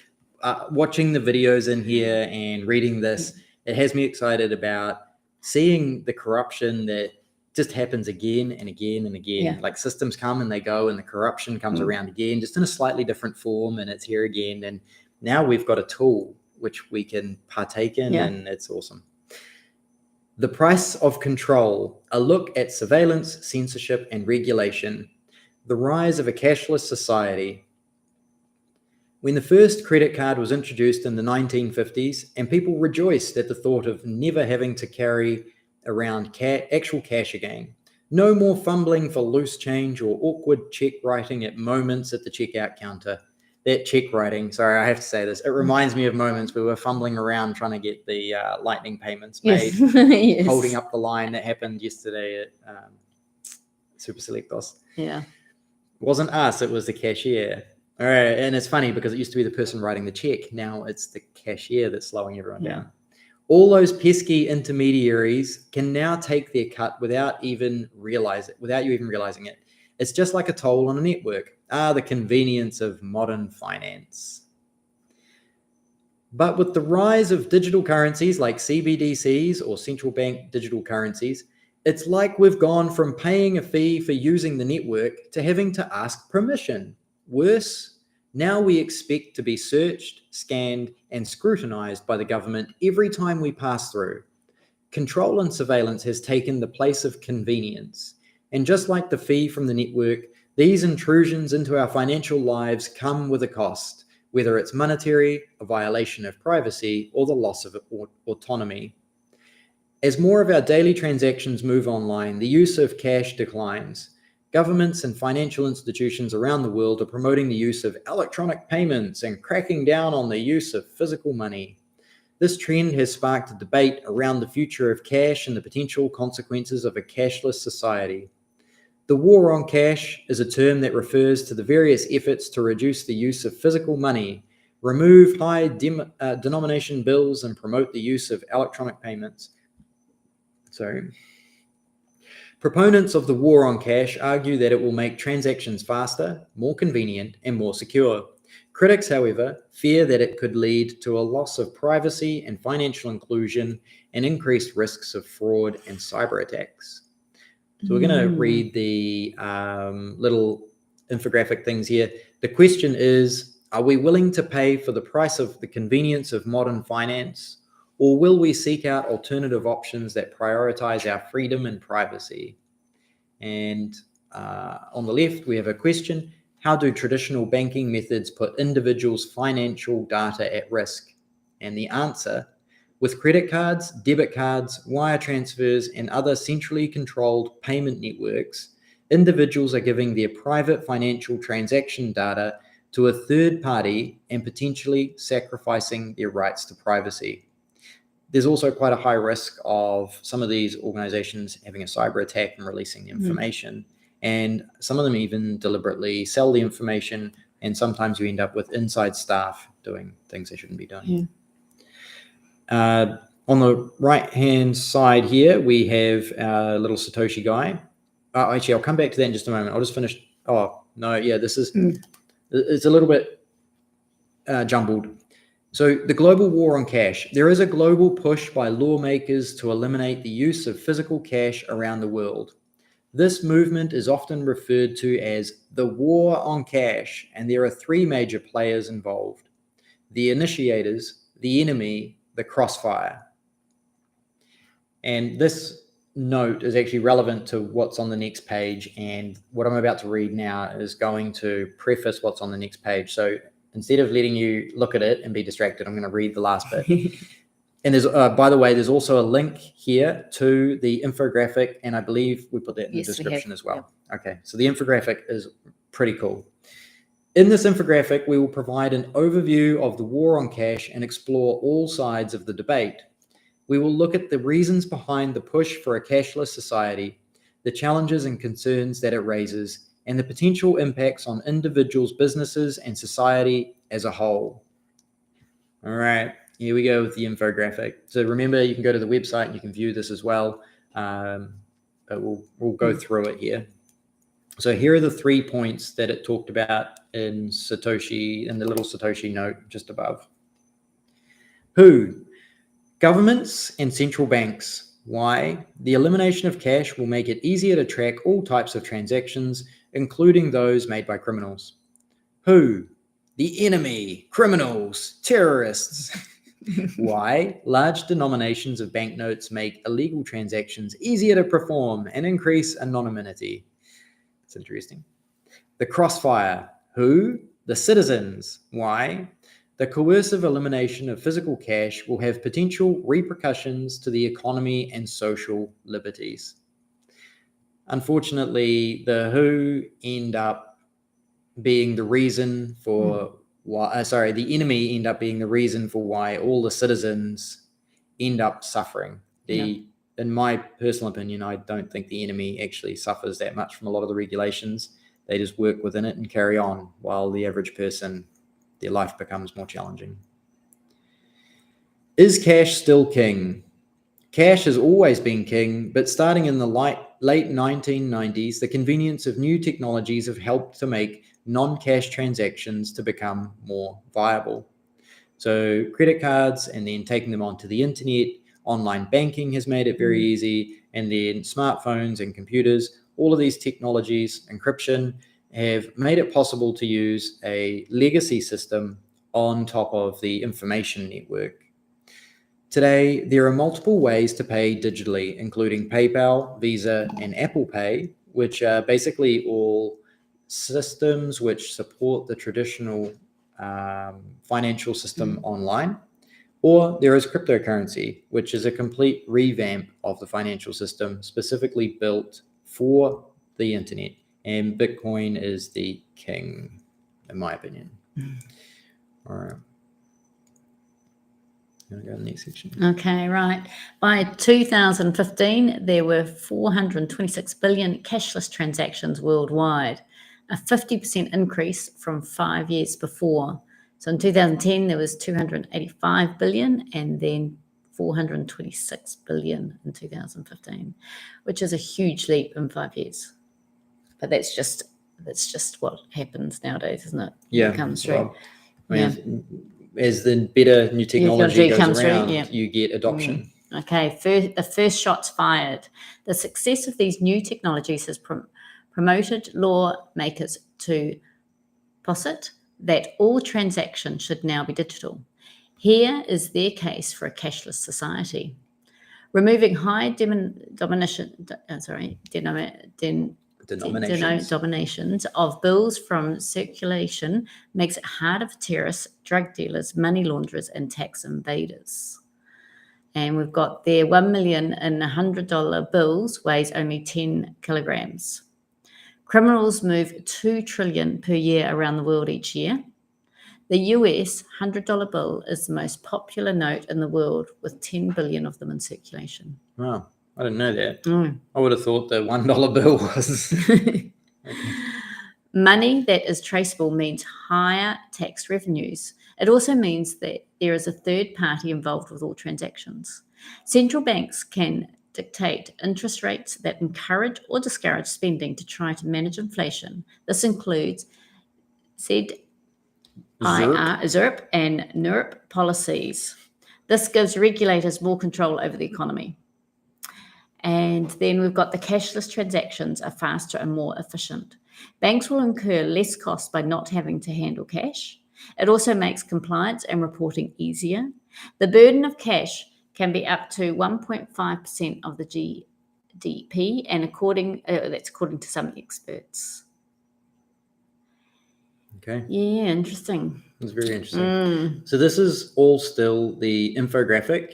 A: watching the videos in here and reading this. It has me excited about seeing the corruption that just happens again and again and again.
C: Yeah.
A: Like systems come and they go, and the corruption comes around again, just in a slightly different form, and it's here again. And now we've got a tool which we can partake in, and it's awesome. The Price of Control, a look at surveillance, censorship, and regulation. The rise of a cashless society. When the first credit card was introduced in the 1950s, and people rejoiced at the thought of never having to carry around actual cash again. No more fumbling for loose change or awkward check writing at moments at the checkout counter. That check writing, sorry, I have to say this, it reminds me of moments where we're fumbling around trying to get the lightning payments made,
C: Yes.
A: holding up the line. That happened yesterday at Super Selectos.
C: Yeah.
A: It wasn't us, it was the cashier. All right, and it's funny because it used to be the person writing the check. Now it's the cashier that's slowing everyone down. All those pesky intermediaries can now take their cut without you even realizing it. It's just like a toll on a network. The convenience of modern finance. But with the rise of digital currencies like CBDCs or central bank digital currencies, it's like we've gone from paying a fee for using the network to having to ask permission. Worse, now we expect to be searched, scanned, and scrutinized by the government every time we pass through. Control and surveillance has taken the place of convenience. And just like the fee from the network, these intrusions into our financial lives come with a cost, whether it's monetary, a violation of privacy, or the loss of autonomy. As more of our daily transactions move online, the use of cash declines. Governments and financial institutions around the world are promoting the use of electronic payments and cracking down on the use of physical money. This trend has sparked a debate around the future of cash and the potential consequences of a cashless society. The war on cash is a term that refers to the various efforts to reduce the use of physical money, remove high denomination bills, and promote the use of electronic payments. Proponents of the war on cash argue that it will make transactions faster, more convenient, and more secure. Critics, however, fear that it could lead to a loss of privacy and financial inclusion and increased risks of fraud and cyber attacks. So we're going to read the little infographic things here. The question is, are we willing to pay for the price of the convenience of modern finance, or will we seek out alternative options that prioritize our freedom and privacy? And on the left, we have a question. How do traditional banking methods put individuals' financial data at risk? And the answer, with credit cards, debit cards, wire transfers, and other centrally controlled payment networks, individuals are giving their private financial transaction data to a third party and potentially sacrificing their rights to privacy. There's also quite a high risk of some of these organizations having a cyber attack and releasing the information. And some of them even deliberately sell the information, and sometimes you end up with inside staff doing things they shouldn't be doing. On the right-hand side here, we have a little Satoshi guy. Actually, I'll come back to that in just a moment. I'll just finish. Oh, no, yeah, this is, it's a little bit jumbled. So the global war on cash. There is a global push by lawmakers to eliminate the use of physical cash around the world. This movement is often referred to as the war on cash, and there are three major players involved: the initiators, the enemy, the crossfire. And this note is actually relevant to what's on the next page, and what I'm about to read now is going to preface what's on the next page. So instead of letting you look at it and be distracted, I'm going to read the last bit. And there's, by the way, there's also a link here to the infographic, and I believe we put that in the description as well. Yep. Okay, so the infographic is pretty cool. In this infographic, we will provide an overview of the war on cash and explore all sides of the debate. we will look at the reasons behind the push for a cashless society, the challenges and concerns that it raises, and the potential impacts on individuals, businesses, and society as a whole. All right, here we go with the infographic. So remember, you can go to the website and you can view this as well. But we'll go through it here. So here are the 3 points that it talked about in Satoshi, in the little Satoshi note just above. Who? Governments and central banks. Why? The elimination of cash will make it easier to track all types of transactions, including those made by criminals. Who? The enemy, criminals, terrorists. Why? Large denominations of banknotes make illegal transactions easier to perform and increase anonymity. It's interesting. The crossfire. Who? The citizens. Why? The coercive elimination of physical cash will have potential repercussions to the economy and social liberties. Unfortunately, the who end up being the reason for why, the enemy end up being the reason for why all the citizens end up suffering. In my personal opinion, I don't think the enemy actually suffers that much from a lot of the regulations. They just work within it and carry on, while the average person, their life becomes more challenging. Is cash still king? Cash has always been king, but starting in the late 1990s, the convenience of new technologies have helped to make non-cash transactions to become more viable. So credit cards, and then taking them onto the internet, online banking has made it very easy, and then smartphones and computers, all of these technologies, encryption, have made it possible to use a legacy system on top of the information network. Today, there are multiple ways to pay digitally, including PayPal, Visa, and Apple Pay, which are basically all systems which support the traditional financial system online. Or there is cryptocurrency, which is a complete revamp of the financial system, specifically built for the internet. And Bitcoin is the king, in my opinion. All right. I'm going to go to the next section.
C: Okay, right. By 2015, there were 426 billion cashless transactions worldwide, a 50% increase from 5 years before. So in 2010, there was 285 billion, and then 426 billion in 2015, which is a huge leap in 5 years. But that's just what happens nowadays, isn't it?
A: Yeah,
C: it comes through.
A: Well, as the better new technology goes around, you get adoption.
C: Okay, the first shots fired. The success of these new technologies has promoted lawmakers to posit that all transactions should now be digital. Here is their case for a cashless society. Removing high denominations of bills from circulation makes it harder for terrorists, drug dealers, money launderers, and tax invaders. And we've got their $1 million and $100 bills weighs only 10 kilograms. Criminals move $2 trillion per year around the world each year. The US $100 bill is the most popular note in the world, with 10 billion of them in circulation.
A: Wow. I didn't know that. I would have thought the $1 bill was. Okay.
C: Money that is traceable means higher tax revenues. It also means that there is a third party involved with all transactions. Central banks can dictate interest rates that encourage or discourage spending to try to manage inflation. This includes ZIRP and NIRP policies. This gives regulators more control over the economy. And then we've got the cashless transactions are faster and more efficient. Banks will incur less costs by not having to handle cash. It also makes compliance and reporting easier. The burden of cash can be up to 1.5% of the GDP, and that's according to some experts.
A: Okay.
C: Yeah, interesting.
A: It's very interesting. So this is all still the infographic.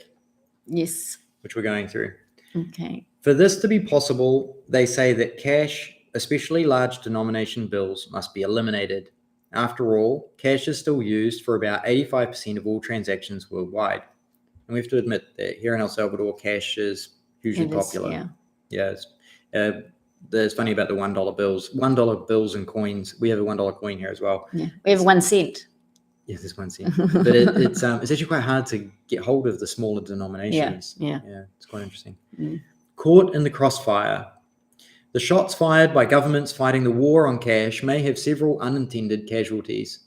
C: Yes.
A: Which we're going through.
C: Okay.
A: For this to be possible, they say that cash, especially large denomination bills, must be eliminated. After all, cash is still used for about 85% of all transactions worldwide. And we have to admit that here in El Salvador, cash is hugely popular. Yeah. It's funny about the $1 bills. $1 bills and coins. We have a $1 coin here as well.
C: Yeah, we have 1 cent.
A: Yes, there's 1 cent. But it's actually quite hard to get hold of the smaller denominations.
C: Yeah.
A: It's quite interesting.
C: Mm.
A: Caught in the crossfire. The shots fired by governments fighting the war on cash may have several unintended casualties.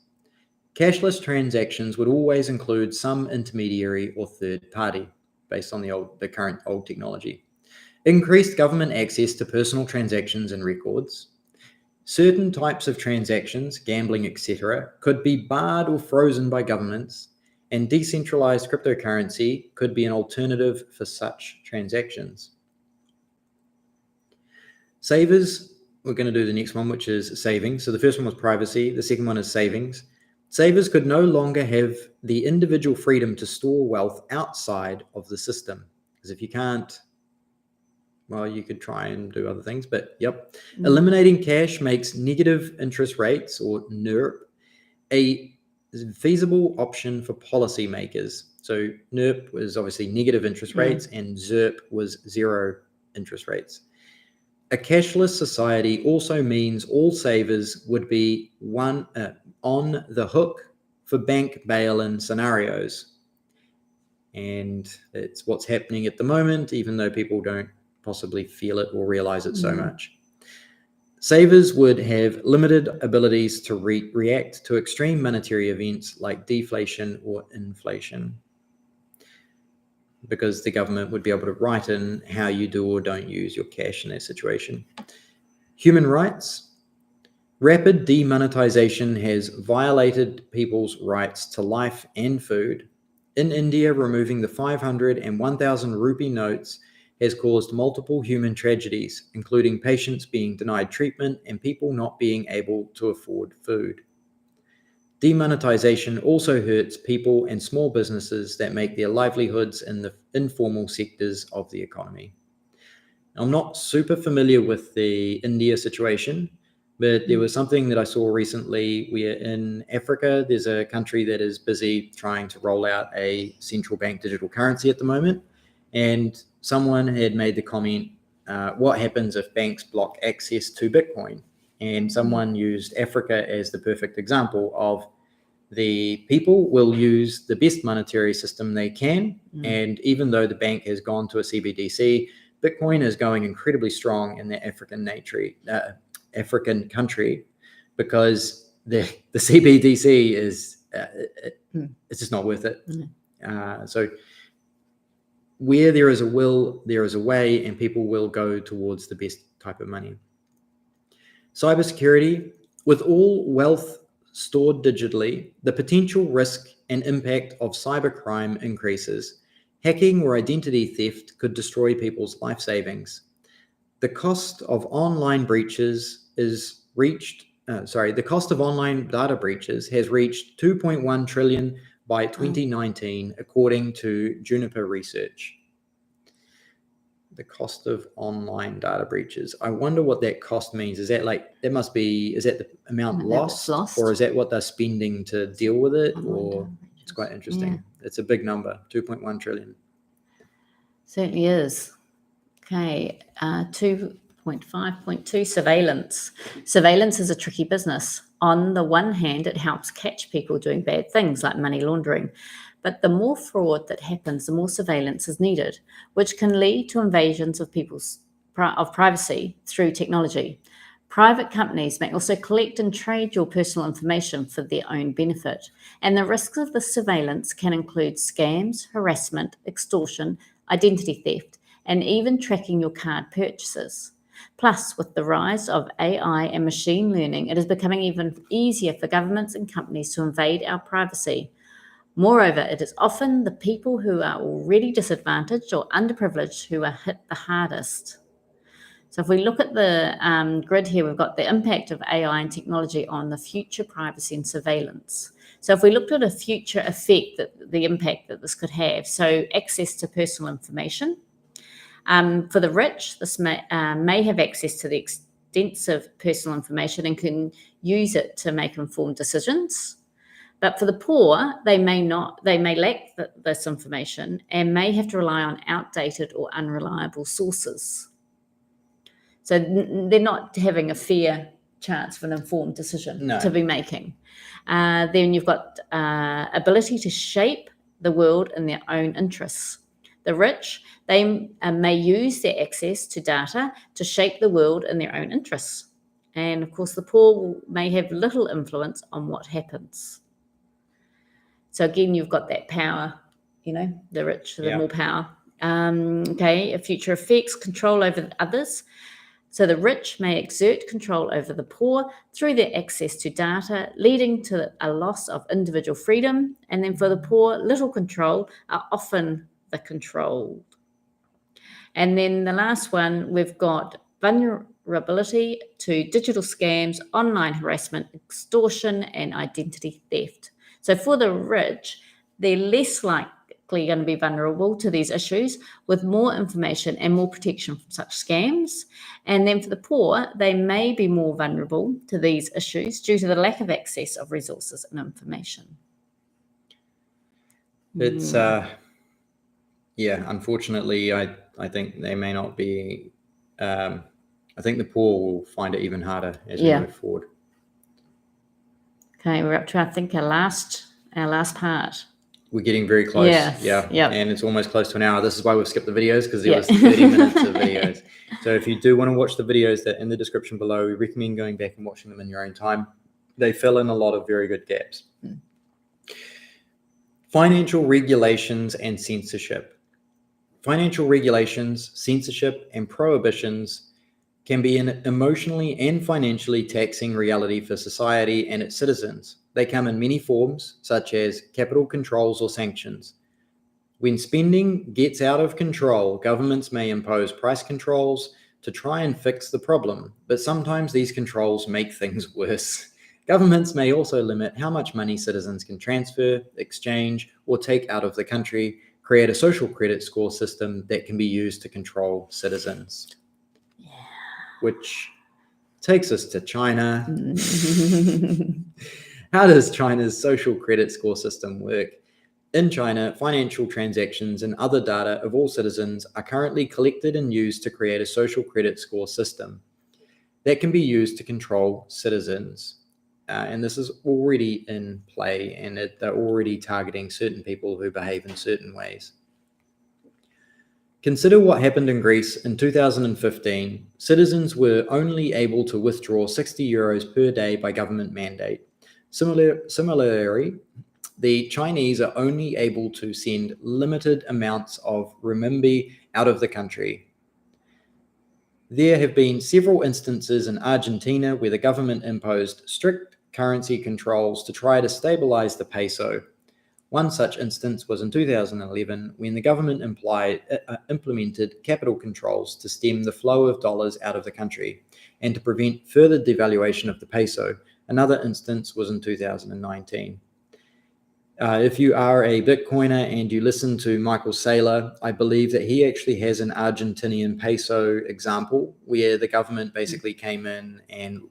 A: Cashless transactions would always include some intermediary or third party, based on the current old technology. Increased government access to personal transactions and records. Certain types of transactions, gambling, etc., could be barred or frozen by governments, and decentralized cryptocurrency could be an alternative for such transactions. Savers, we're going to do the next one, which is savings. So the first one was privacy. The second one is savings. Savers could no longer have the individual freedom to store wealth outside of the system. Because if you can't, well, you could try and do other things, but yep. Eliminating cash makes negative interest rates, or NIRP, a feasible option for policymakers. So NIRP was obviously negative interest rates, and ZIRP was zero interest rates. A cashless society also means all savers would be on the hook for bank bail-in scenarios. And it's what's happening at the moment, even though people don't possibly feel it or realize it so much. Savers would have limited abilities to react to extreme monetary events like deflation or inflation, because the government would be able to write in how you do or don't use your cash in that situation. Human rights. Rapid demonetization has violated people's rights to life and food. In India, removing the 500 and 1,000 rupee notes has caused multiple human tragedies, including patients being denied treatment and people not being able to afford food. Demonetization also hurts people and small businesses that make their livelihoods in the informal sectors of the economy. I'm not super familiar with the India situation, but there was something that I saw recently where in Africa, there's a country that is busy trying to roll out a central bank digital currency at the moment. And someone had made the comment, what happens if banks block access to Bitcoin? And someone used Africa as the perfect example of the people will use the best monetary system they can. And even though the bank has gone to a CBDC, Bitcoin is going incredibly strong in the African country, because the CBDC is it's just not worth it. So where there is a will, there is a way, and people will go towards the best type of money. Cybersecurity. With all wealth stored digitally, the potential risk and impact of cybercrime increases. Hacking or identity theft could destroy people's life savings. The cost of online breaches the cost of online data breaches has reached 2.1 trillion by 2019, according to Juniper Research. The cost of online data breaches. I wonder what that cost means. Is that is that the amount lost, or is that what they're spending to deal with it? Or it's quite interesting. Yeah. It's a big number, 2.1 trillion.
C: Certainly is. Okay, 2.5.2, surveillance. Surveillance is a tricky business. On the one hand, it helps catch people doing bad things like money laundering. But the more fraud that happens, the more surveillance is needed, which can lead to invasions of people's privacy through technology. Private companies may also collect and trade your personal information for their own benefit. And the risks of this surveillance can include scams, harassment, extortion, identity theft, and even tracking your card purchases. Plus, with the rise of AI and machine learning, it is becoming even easier for governments and companies to invade our privacy. Moreover, it is often the people who are already disadvantaged or underprivileged who are hit the hardest. So if we look at the grid here, we've got the impact of AI and technology on the future privacy and surveillance. So if we looked at a future effect, the impact that this could have, so access to personal information. For the rich, this may have access to the extensive personal information and can use it to make informed decisions. But for the poor, they may lack this information and may have to rely on outdated or unreliable sources. So they're not having a fair chance of an informed decision to be making. Then you've got ability to shape the world in their own interests. The rich, they may use their access to data to shape the world in their own interests. And of course, the poor may have little influence on what happens. So again, you've got that power, the rich, the more power. Future effects, control over others. So the rich may exert control over the poor through their access to data, leading to a loss of individual freedom. And then for the poor, little control are often the controlled. And then the last one, we've got vulnerability to digital scams, online harassment, extortion, and identity theft. So for the rich, they're less likely going to be vulnerable to these issues with more information and more protection from such scams. And then for the poor, they may be more vulnerable to these issues due to the lack of access of resources and information.
A: It's, unfortunately, I think they may not be, I think the poor will find it even harder as we move forward.
C: Okay, we're up to, I think, our last part.
A: We're getting very close.
C: Yes.
A: Yeah. And it's almost close to an hour. This is why we've skipped the videos, because there was 30 minutes of videos. So if you do want to watch the videos, that in the description below, we recommend going back and watching them in your own time. They fill in a lot of very good gaps. Financial regulations and censorship. Financial regulations, censorship, and prohibitions can be an emotionally and financially taxing reality for society and its citizens. They come in many forms, such as capital controls or sanctions. When spending gets out of control, governments may impose price controls to try and fix the problem, but sometimes these controls make things worse. Governments may also limit how much money citizens can transfer, exchange, or take out of the country, create a social credit score system that can be used to control citizens. Which takes us to China. How does China's social credit score system work? In China, financial transactions and other data of all citizens are currently collected and used to create a social credit score system that can be used to control citizens. And this is already in play, and they're already targeting certain people who behave in certain ways. Consider what happened in Greece in 2015. Citizens were only able to withdraw 60 euros per day by government mandate. Similarly, the Chinese are only able to send limited amounts of renminbi out of the country. There have been several instances in Argentina where the government imposed strict currency controls to try to stabilize the peso. One such instance was in 2011 when the government implemented capital controls to stem the flow of dollars out of the country and to prevent further devaluation of the peso. Another instance was in 2019. If you are a Bitcoiner and you listen to Michael Saylor, I believe that he actually has an Argentinian peso example where the government basically came in and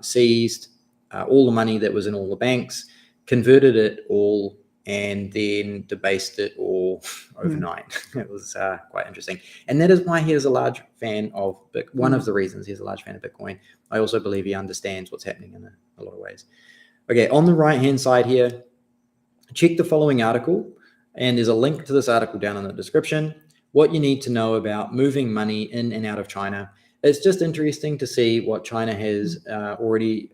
A: seized all the money that was in all the banks, converted it all, and then debased it all overnight. It was quite interesting. And that is why he is a large fan of Bitcoin. One of the reasons he's a large fan of Bitcoin. I also believe he understands what's happening in a lot of ways. Okay, on the right-hand side here, check the following article, and there's a link to this article down in the description. What you need to know about moving money in and out of China. It's just interesting to see what China has already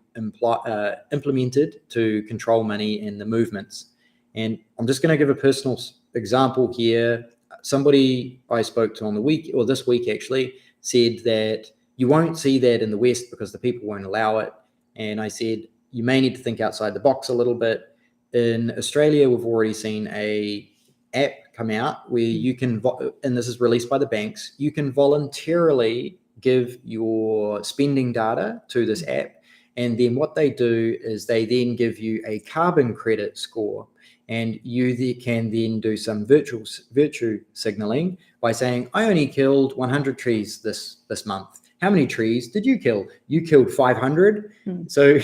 A: implemented to control money and the movements. And I'm just going to give a personal example here. Somebody I spoke to on the week, or this week actually, said that you won't see that in the West because the people won't allow it. And I said, you may need to think outside the box a little bit. In Australia, we've already seen a app come out where you can, and this is released by the banks, you can voluntarily give your spending data to this app. And then what they do is they then give you a carbon credit score. And you can then do some virtue signaling by saying, I only killed 100 trees this month. How many trees did you kill? You killed 500. So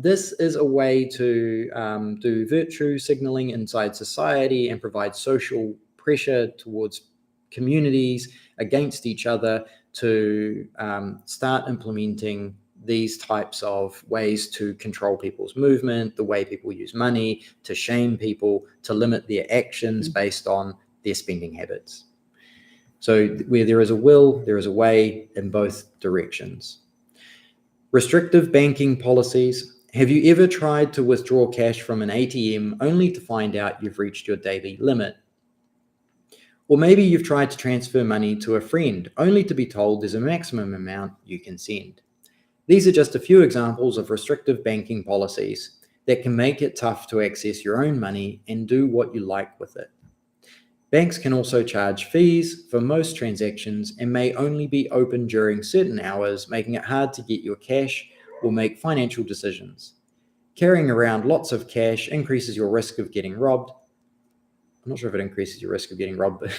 A: This is a way to do virtue signaling inside society and provide social pressure towards communities against each other to start implementing these types of ways to control people's movement, the way people use money, to shame people, to limit their actions based on their spending habits. So where there is a will, there is a way in both directions. Restrictive banking policies. Have you ever tried to withdraw cash from an ATM only to find out you've reached your daily limit? Or maybe you've tried to transfer money to a friend only to be told there's a maximum amount you can send. These are just a few examples of restrictive banking policies that can make it tough to access your own money and do what you like with it. Banks can also charge fees for most transactions and may only be open during certain hours, making it hard to get your cash or make financial decisions. Carrying around lots of cash increases your risk of getting robbed. I'm not sure if it increases your risk of getting robbed, but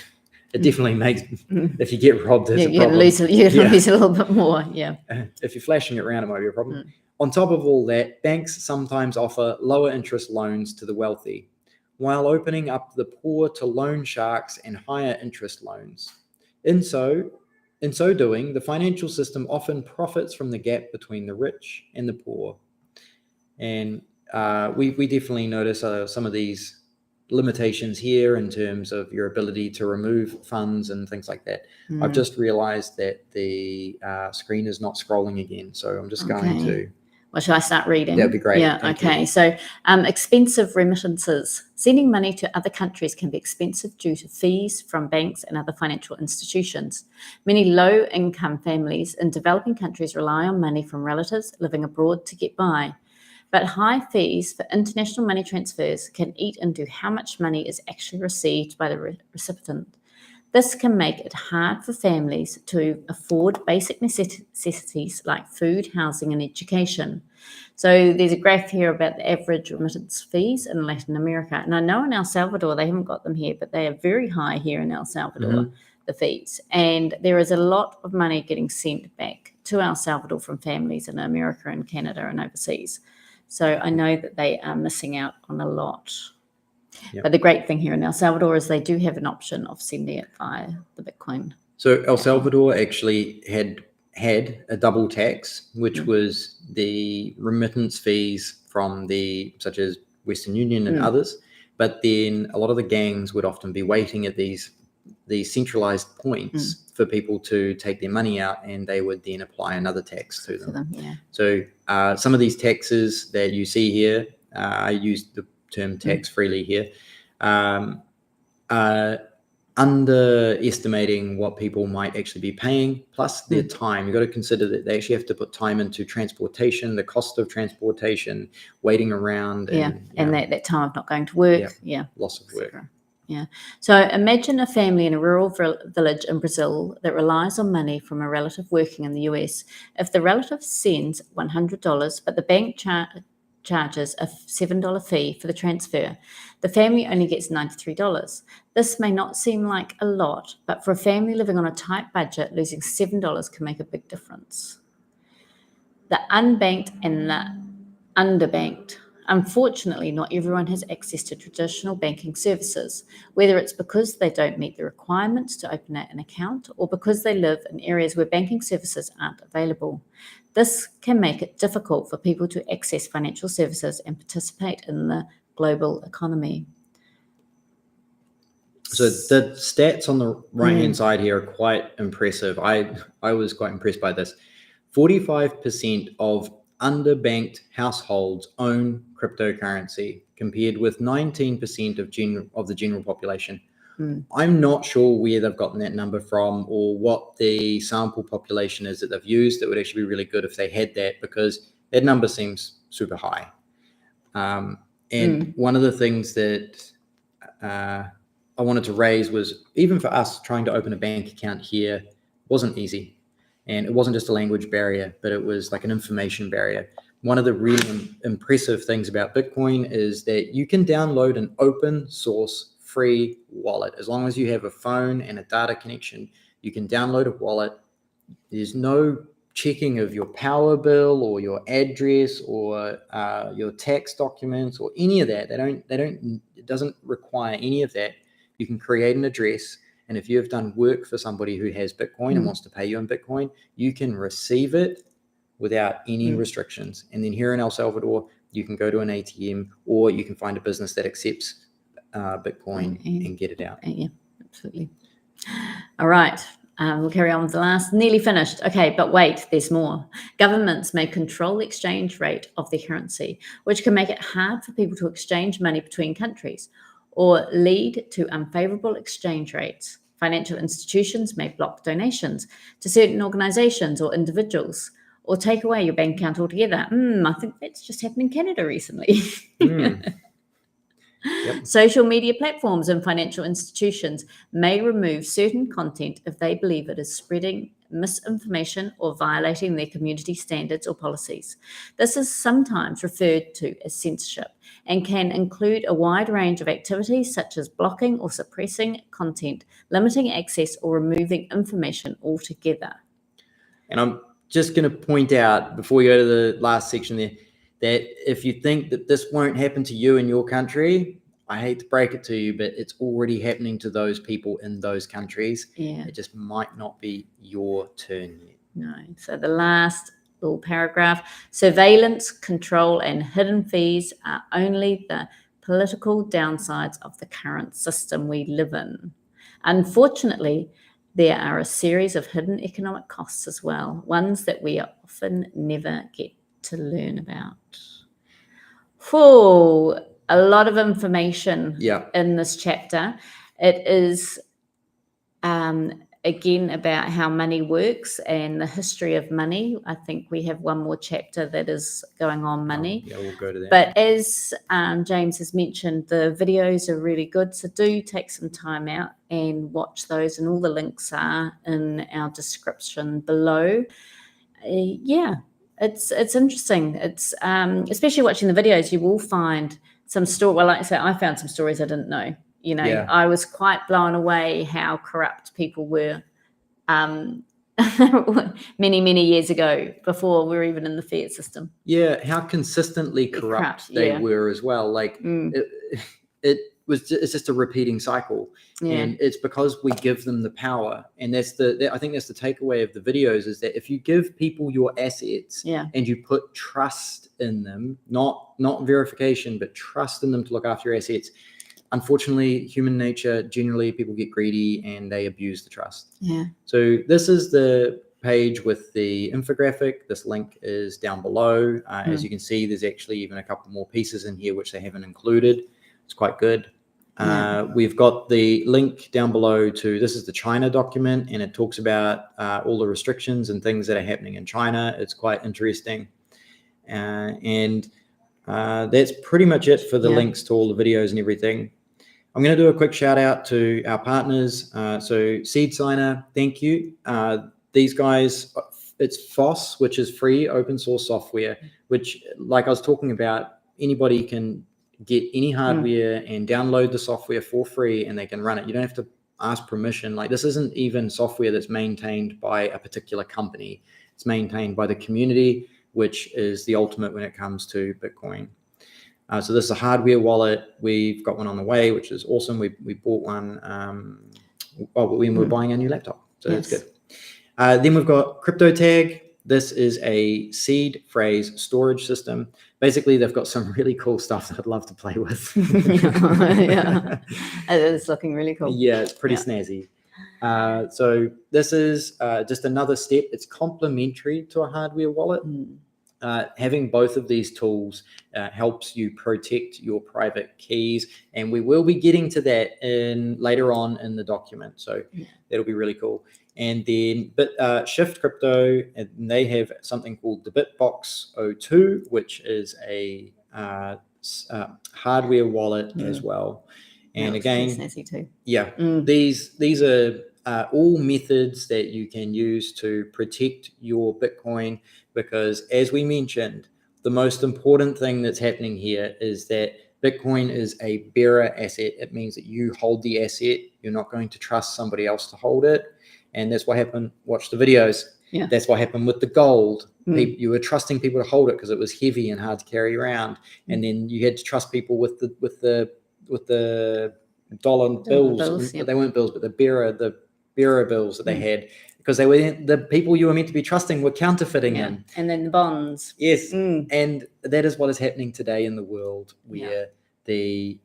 A: it definitely makes, if you get robbed, it's a problem.
C: You're going to lose a little bit more, yeah.
A: If you're flashing it around, it might be a problem. On top of all that, banks sometimes offer lower interest loans to the wealthy, while opening up the poor to loan sharks and higher interest loans. In so doing, the financial system often profits from the gap between the rich and the poor. And we definitely notice some of these limitations here in terms of your ability to remove funds and things like that. I've just realized that the screen is not scrolling again, so I'm just going to...
C: Well, shall I start reading?
A: That'd be great.
C: Yeah, okay. So expensive remittances. Sending money to other countries can be expensive due to fees from banks and other financial institutions. Many low-income families in developing countries rely on money from relatives living abroad to get by. But high fees for international money transfers can eat into how much money is actually received by the recipient. This can make it hard for families to afford basic necessities like food, housing, and education. So there's a graph here about the average remittance fees in Latin America. And I know in El Salvador, they haven't got them here, but they are very high here in El Salvador, the fees. And there is a lot of money getting sent back to El Salvador from families in America and Canada and overseas. So I know that they are missing out on a lot. Yep. But the great thing here in El Salvador is they do have an option of sending it via the Bitcoin.
A: So El Salvador actually had a double tax, which was the remittance fees from such as Western Union and others. But then a lot of the gangs would often be waiting at these centralized points for people to take their money out, and they would then apply another tax to them. So some of these taxes that you see here, I use the term tax freely here, underestimating what people might actually be paying, plus their time. You've got to consider that they actually have to put time into transportation, the cost of transportation, waiting around.
C: And that time of not going to work.
A: Loss of work.
C: Yeah. So imagine a family in a rural village in Brazil that relies on money from a relative working in the US. If the relative sends $100, but the bank charges a $7 fee for the transfer, the family only gets $93. This may not seem like a lot, but for a family living on a tight budget, losing $7 can make a big difference. The unbanked and the underbanked. Unfortunately, not everyone has access to traditional banking services, whether it's because they don't meet the requirements to open an account or because they live in areas where banking services aren't available. This can make it difficult for people to access financial services and participate in the global economy.
A: So the stats on the right-hand side here are quite impressive. I was quite impressed by this. 45% of underbanked households own cryptocurrency, compared with 19% of the general population. I'm not sure where they've gotten that number from or what the sample population is that they've used. It would actually be really good if they had that, because that number seems super high. And one of the things that I wanted to raise was, even for us trying to open a bank account here wasn't easy. And it wasn't just a language barrier, but it was like an information barrier. One of the really impressive things about Bitcoin is that you can download an open source free wallet. As long as you have a phone and a data connection, you can download a wallet. There's no checking of your power bill or your address or your tax documents or any of that. It doesn't require any of that. You can create an address, and if you have done work for somebody who has Bitcoin and wants to pay you in Bitcoin, you can receive it without any restrictions. And then here in El Salvador, you can go to an ATM, or you can find a business that accepts Bitcoin and get it out.
C: Yeah, absolutely. All right. We'll carry on with the last. Nearly finished. Okay, but wait, there's more. Governments may control the exchange rate of their currency, which can make it hard for people to exchange money between countries or lead to unfavorable exchange rates. Financial institutions may block donations to certain organizations or individuals, or take away your bank account altogether. I think that's just happened in Canada recently.
A: Yep.
C: Social media platforms and financial institutions may remove certain content if they believe it is spreading misinformation or violating their community standards or policies. This is sometimes referred to as censorship and can include a wide range of activities such as blocking or suppressing content, limiting access, or removing information altogether.
A: And I'm just going to point out before we go to the last section there, that if you think that this won't happen to you in your country, I hate to break it to you, but it's already happening to those people in those countries.
C: Yeah.
A: It just might not be your turn yet.
C: No. So the last little paragraph, surveillance, control, and hidden fees are only the political downsides of the current system we live in. Unfortunately, there are a series of hidden economic costs as well, ones that we often never get to learn about. A lot of information in this chapter. It is again about how money works and the history of money. I think we have one more chapter that is going on money.
A: Yeah, we'll go to that.
C: But as James has mentioned, the videos are really good, so do take some time out and watch those, and all the links are in our description below. It's interesting. It's especially watching the videos, you will find some story. Well, like I said, I found some stories I didn't know. I was quite blown away how corrupt people were many years ago, before we were even in the fiat system.
A: Yeah, how consistently corrupt they were as well. Like it's just a repeating cycle, and it's because we give them the power. And I think that's the takeaway of the videos, is that if you give people your assets and you put trust in them, not verification, but trust in them to look after your assets, unfortunately, human nature, generally people get greedy and they abuse the trust. So this is the page with the infographic. This link is down below. As you can see, there's actually even a couple more pieces in here which they haven't included. It's quite good. We've got the link down below to, this is the China document, and it talks about all the restrictions and things that are happening in China. It's quite interesting. And that's pretty much it for the links to all the videos and everything. I'm going to do a quick shout out to our partners. So Seed Signer, thank you. These guys, it's FOSS, which is free open source software, which, like I was talking about, anybody can get any hardware and download the software for free, and they can run it. You don't have to ask permission. Like, this isn't even software that's maintained by a particular company. It's maintained by the community, which is the ultimate when it comes to Bitcoin. So this is a hardware wallet. We've got one on the way, which is awesome. We bought one when we were buying our new laptop. So that's good. Then we've got CryptoTag. This is a seed phrase storage system. Basically, they've got some really cool stuff that I'd love to play with.
C: It's looking really cool.
A: Yeah, it's pretty snazzy. So this is just another step. It's complementary to a hardware wallet. Having both of these tools helps you protect your private keys, and we will be getting to that later on in the document. So that'll be really cool. And then Shift Crypto, and they have something called the Bitbox 02, which is a hardware wallet as well. And again,
C: snazzy too.
A: These are all methods that you can use to protect your Bitcoin, because as we mentioned, the most important thing that's happening here is that Bitcoin is a bearer asset. It means that you hold the asset. You're not going to trust somebody else to hold it. And that's what happened. Watch the videos.
C: Yeah.
A: That's what happened with the gold.
C: Mm.
A: You were trusting people to hold it because it was heavy and hard to carry around, and then you had to trust people with the dollar bills.
C: Yep.
A: They weren't bills, but the bearer bills that they
C: Mm.
A: had, because they were the people you were meant to be trusting were counterfeiting
C: Yeah.
A: them.
C: And then the bonds.
A: Yes,
C: Mm.
A: and that is what is happening today in the world, where the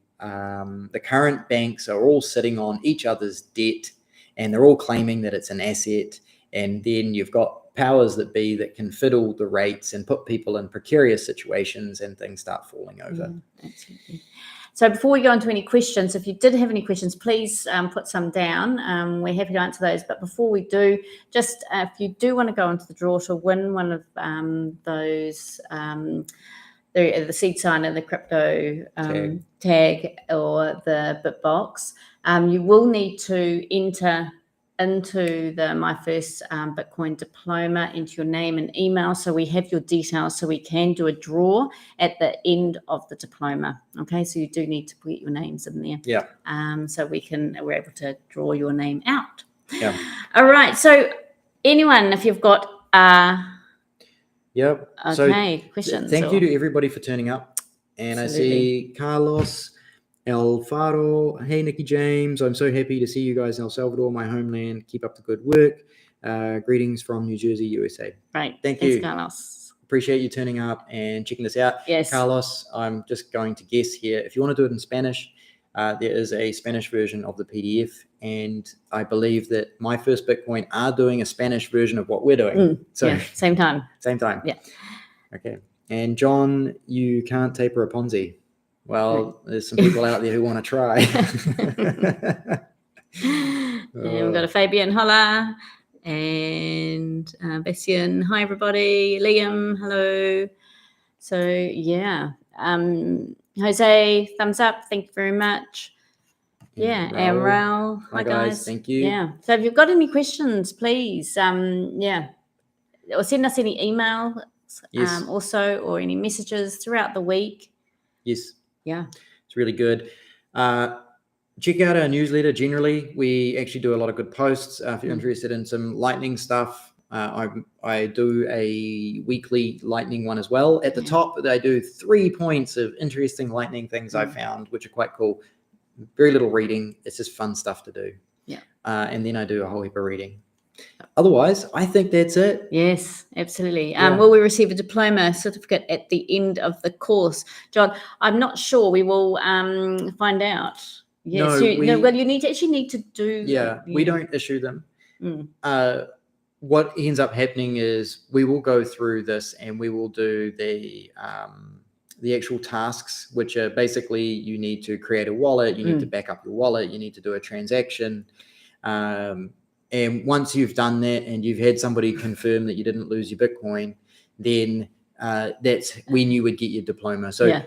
A: current banks are all sitting on each other's debt, and they're all claiming that it's an asset. And then you've got powers that be that can fiddle the rates and put people in precarious situations, and things start falling over.
C: Absolutely. So before we go on to any questions, if you did have any questions, please put some down. We're happy to answer those. But before we do, just if you do want to go into the draw to win one of those, the seed sign and the crypto tag or the BitBox, you will need to enter into the My First Bitcoin Diploma, into your name and email, so we have your details, so we can do a draw at the end of the diploma. Okay, so you do need to put your names in there.
A: Yeah.
C: So we're able to draw your name out.
A: Yeah.
C: All right. So anyone, if you've got
A: Yep.
C: okay,
A: so
C: questions.
A: Thank you to everybody for turning up. And
C: Absolutely.
A: I see Carlos, Alfaro. Hey, Nicki James. I'm so happy to see you guys in El Salvador, my homeland. Keep up the good work. Greetings from New Jersey, USA.
C: Right.
A: Thanks,
C: you, Carlos.
A: Appreciate you turning up and checking this out.
C: Yes.
A: Carlos, I'm just going to guess here. If you want to do it in Spanish, there is a Spanish version of the PDF. And I believe that My First Bitcoin are doing a Spanish version of what we're doing.
C: Same time.
A: Same time.
C: Yeah.
A: Okay. And John, you can't taper a Ponzi. Well, there's some people out there who want to try.
C: And we've got a Fabian, holla, and Bastian, hi everybody. Liam, hello. So yeah, Jose, thumbs up. Thank you very much. Yeah, and Raul, hi guys.
A: Thank you.
C: Yeah. So if you've got any questions, please, or send us any email.
A: Yes.
C: Also, or any messages throughout the week.
A: Yes.
C: Yeah.
A: It's really good. Check out our newsletter. Generally, we actually do a lot of good posts. If you're interested in some lightning stuff, I do a weekly lightning one as well. At the top, I do 3 points of interesting lightning things I found, which are quite cool. Very little reading. It's just fun stuff to do.
C: Yeah.
A: And then I do a whole heap of reading. Otherwise, I think that's it.
C: Yes, absolutely. Will we receive a diploma certificate at the end of the course? John, I'm not sure. We will find out. Yes.
A: No,
C: you need to do.
A: Yeah, we don't issue them.
C: Mm.
A: What ends up happening is we will go through this and we will do the actual tasks, which are basically you need to create a wallet, you need to back up your wallet, you need to do a transaction. And once you've done that and you've had somebody confirm that you didn't lose your Bitcoin, then that's when you would get your diploma. So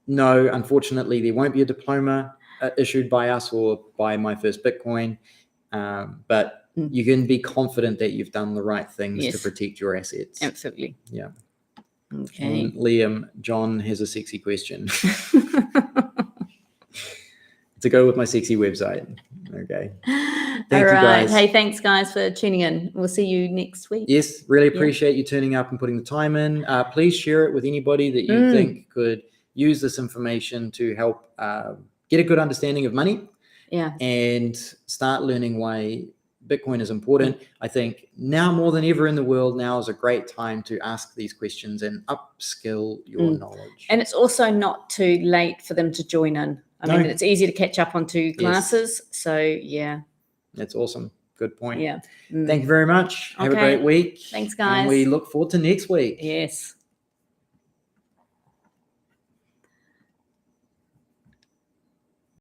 A: no, unfortunately, there won't be a diploma issued by us or by My First Bitcoin. But you can be confident that you've done the right things to protect your assets.
C: Absolutely.
A: Yeah.
C: Okay.
A: And Liam, John has a sexy question. To go with my sexy website. Okay. Thank you guys.
C: Hey, thanks guys for tuning in. We'll see you next week.
A: Yes, really appreciate you turning up and putting the time in. Please share it with anybody that you think could use this information to help get a good understanding of money.
C: Yeah.
A: And start learning why Bitcoin is important. I think now more than ever in the world, now is a great time to ask these questions and upskill your knowledge.
C: And it's also not too late for them to join in. I mean, it's easy to catch up on 2 classes. Yes. So, yeah.
A: That's awesome. Good point.
C: Yeah.
A: Thank you very much. Have a great week.
C: Thanks, guys.
A: And we look forward to next week.
C: Yes.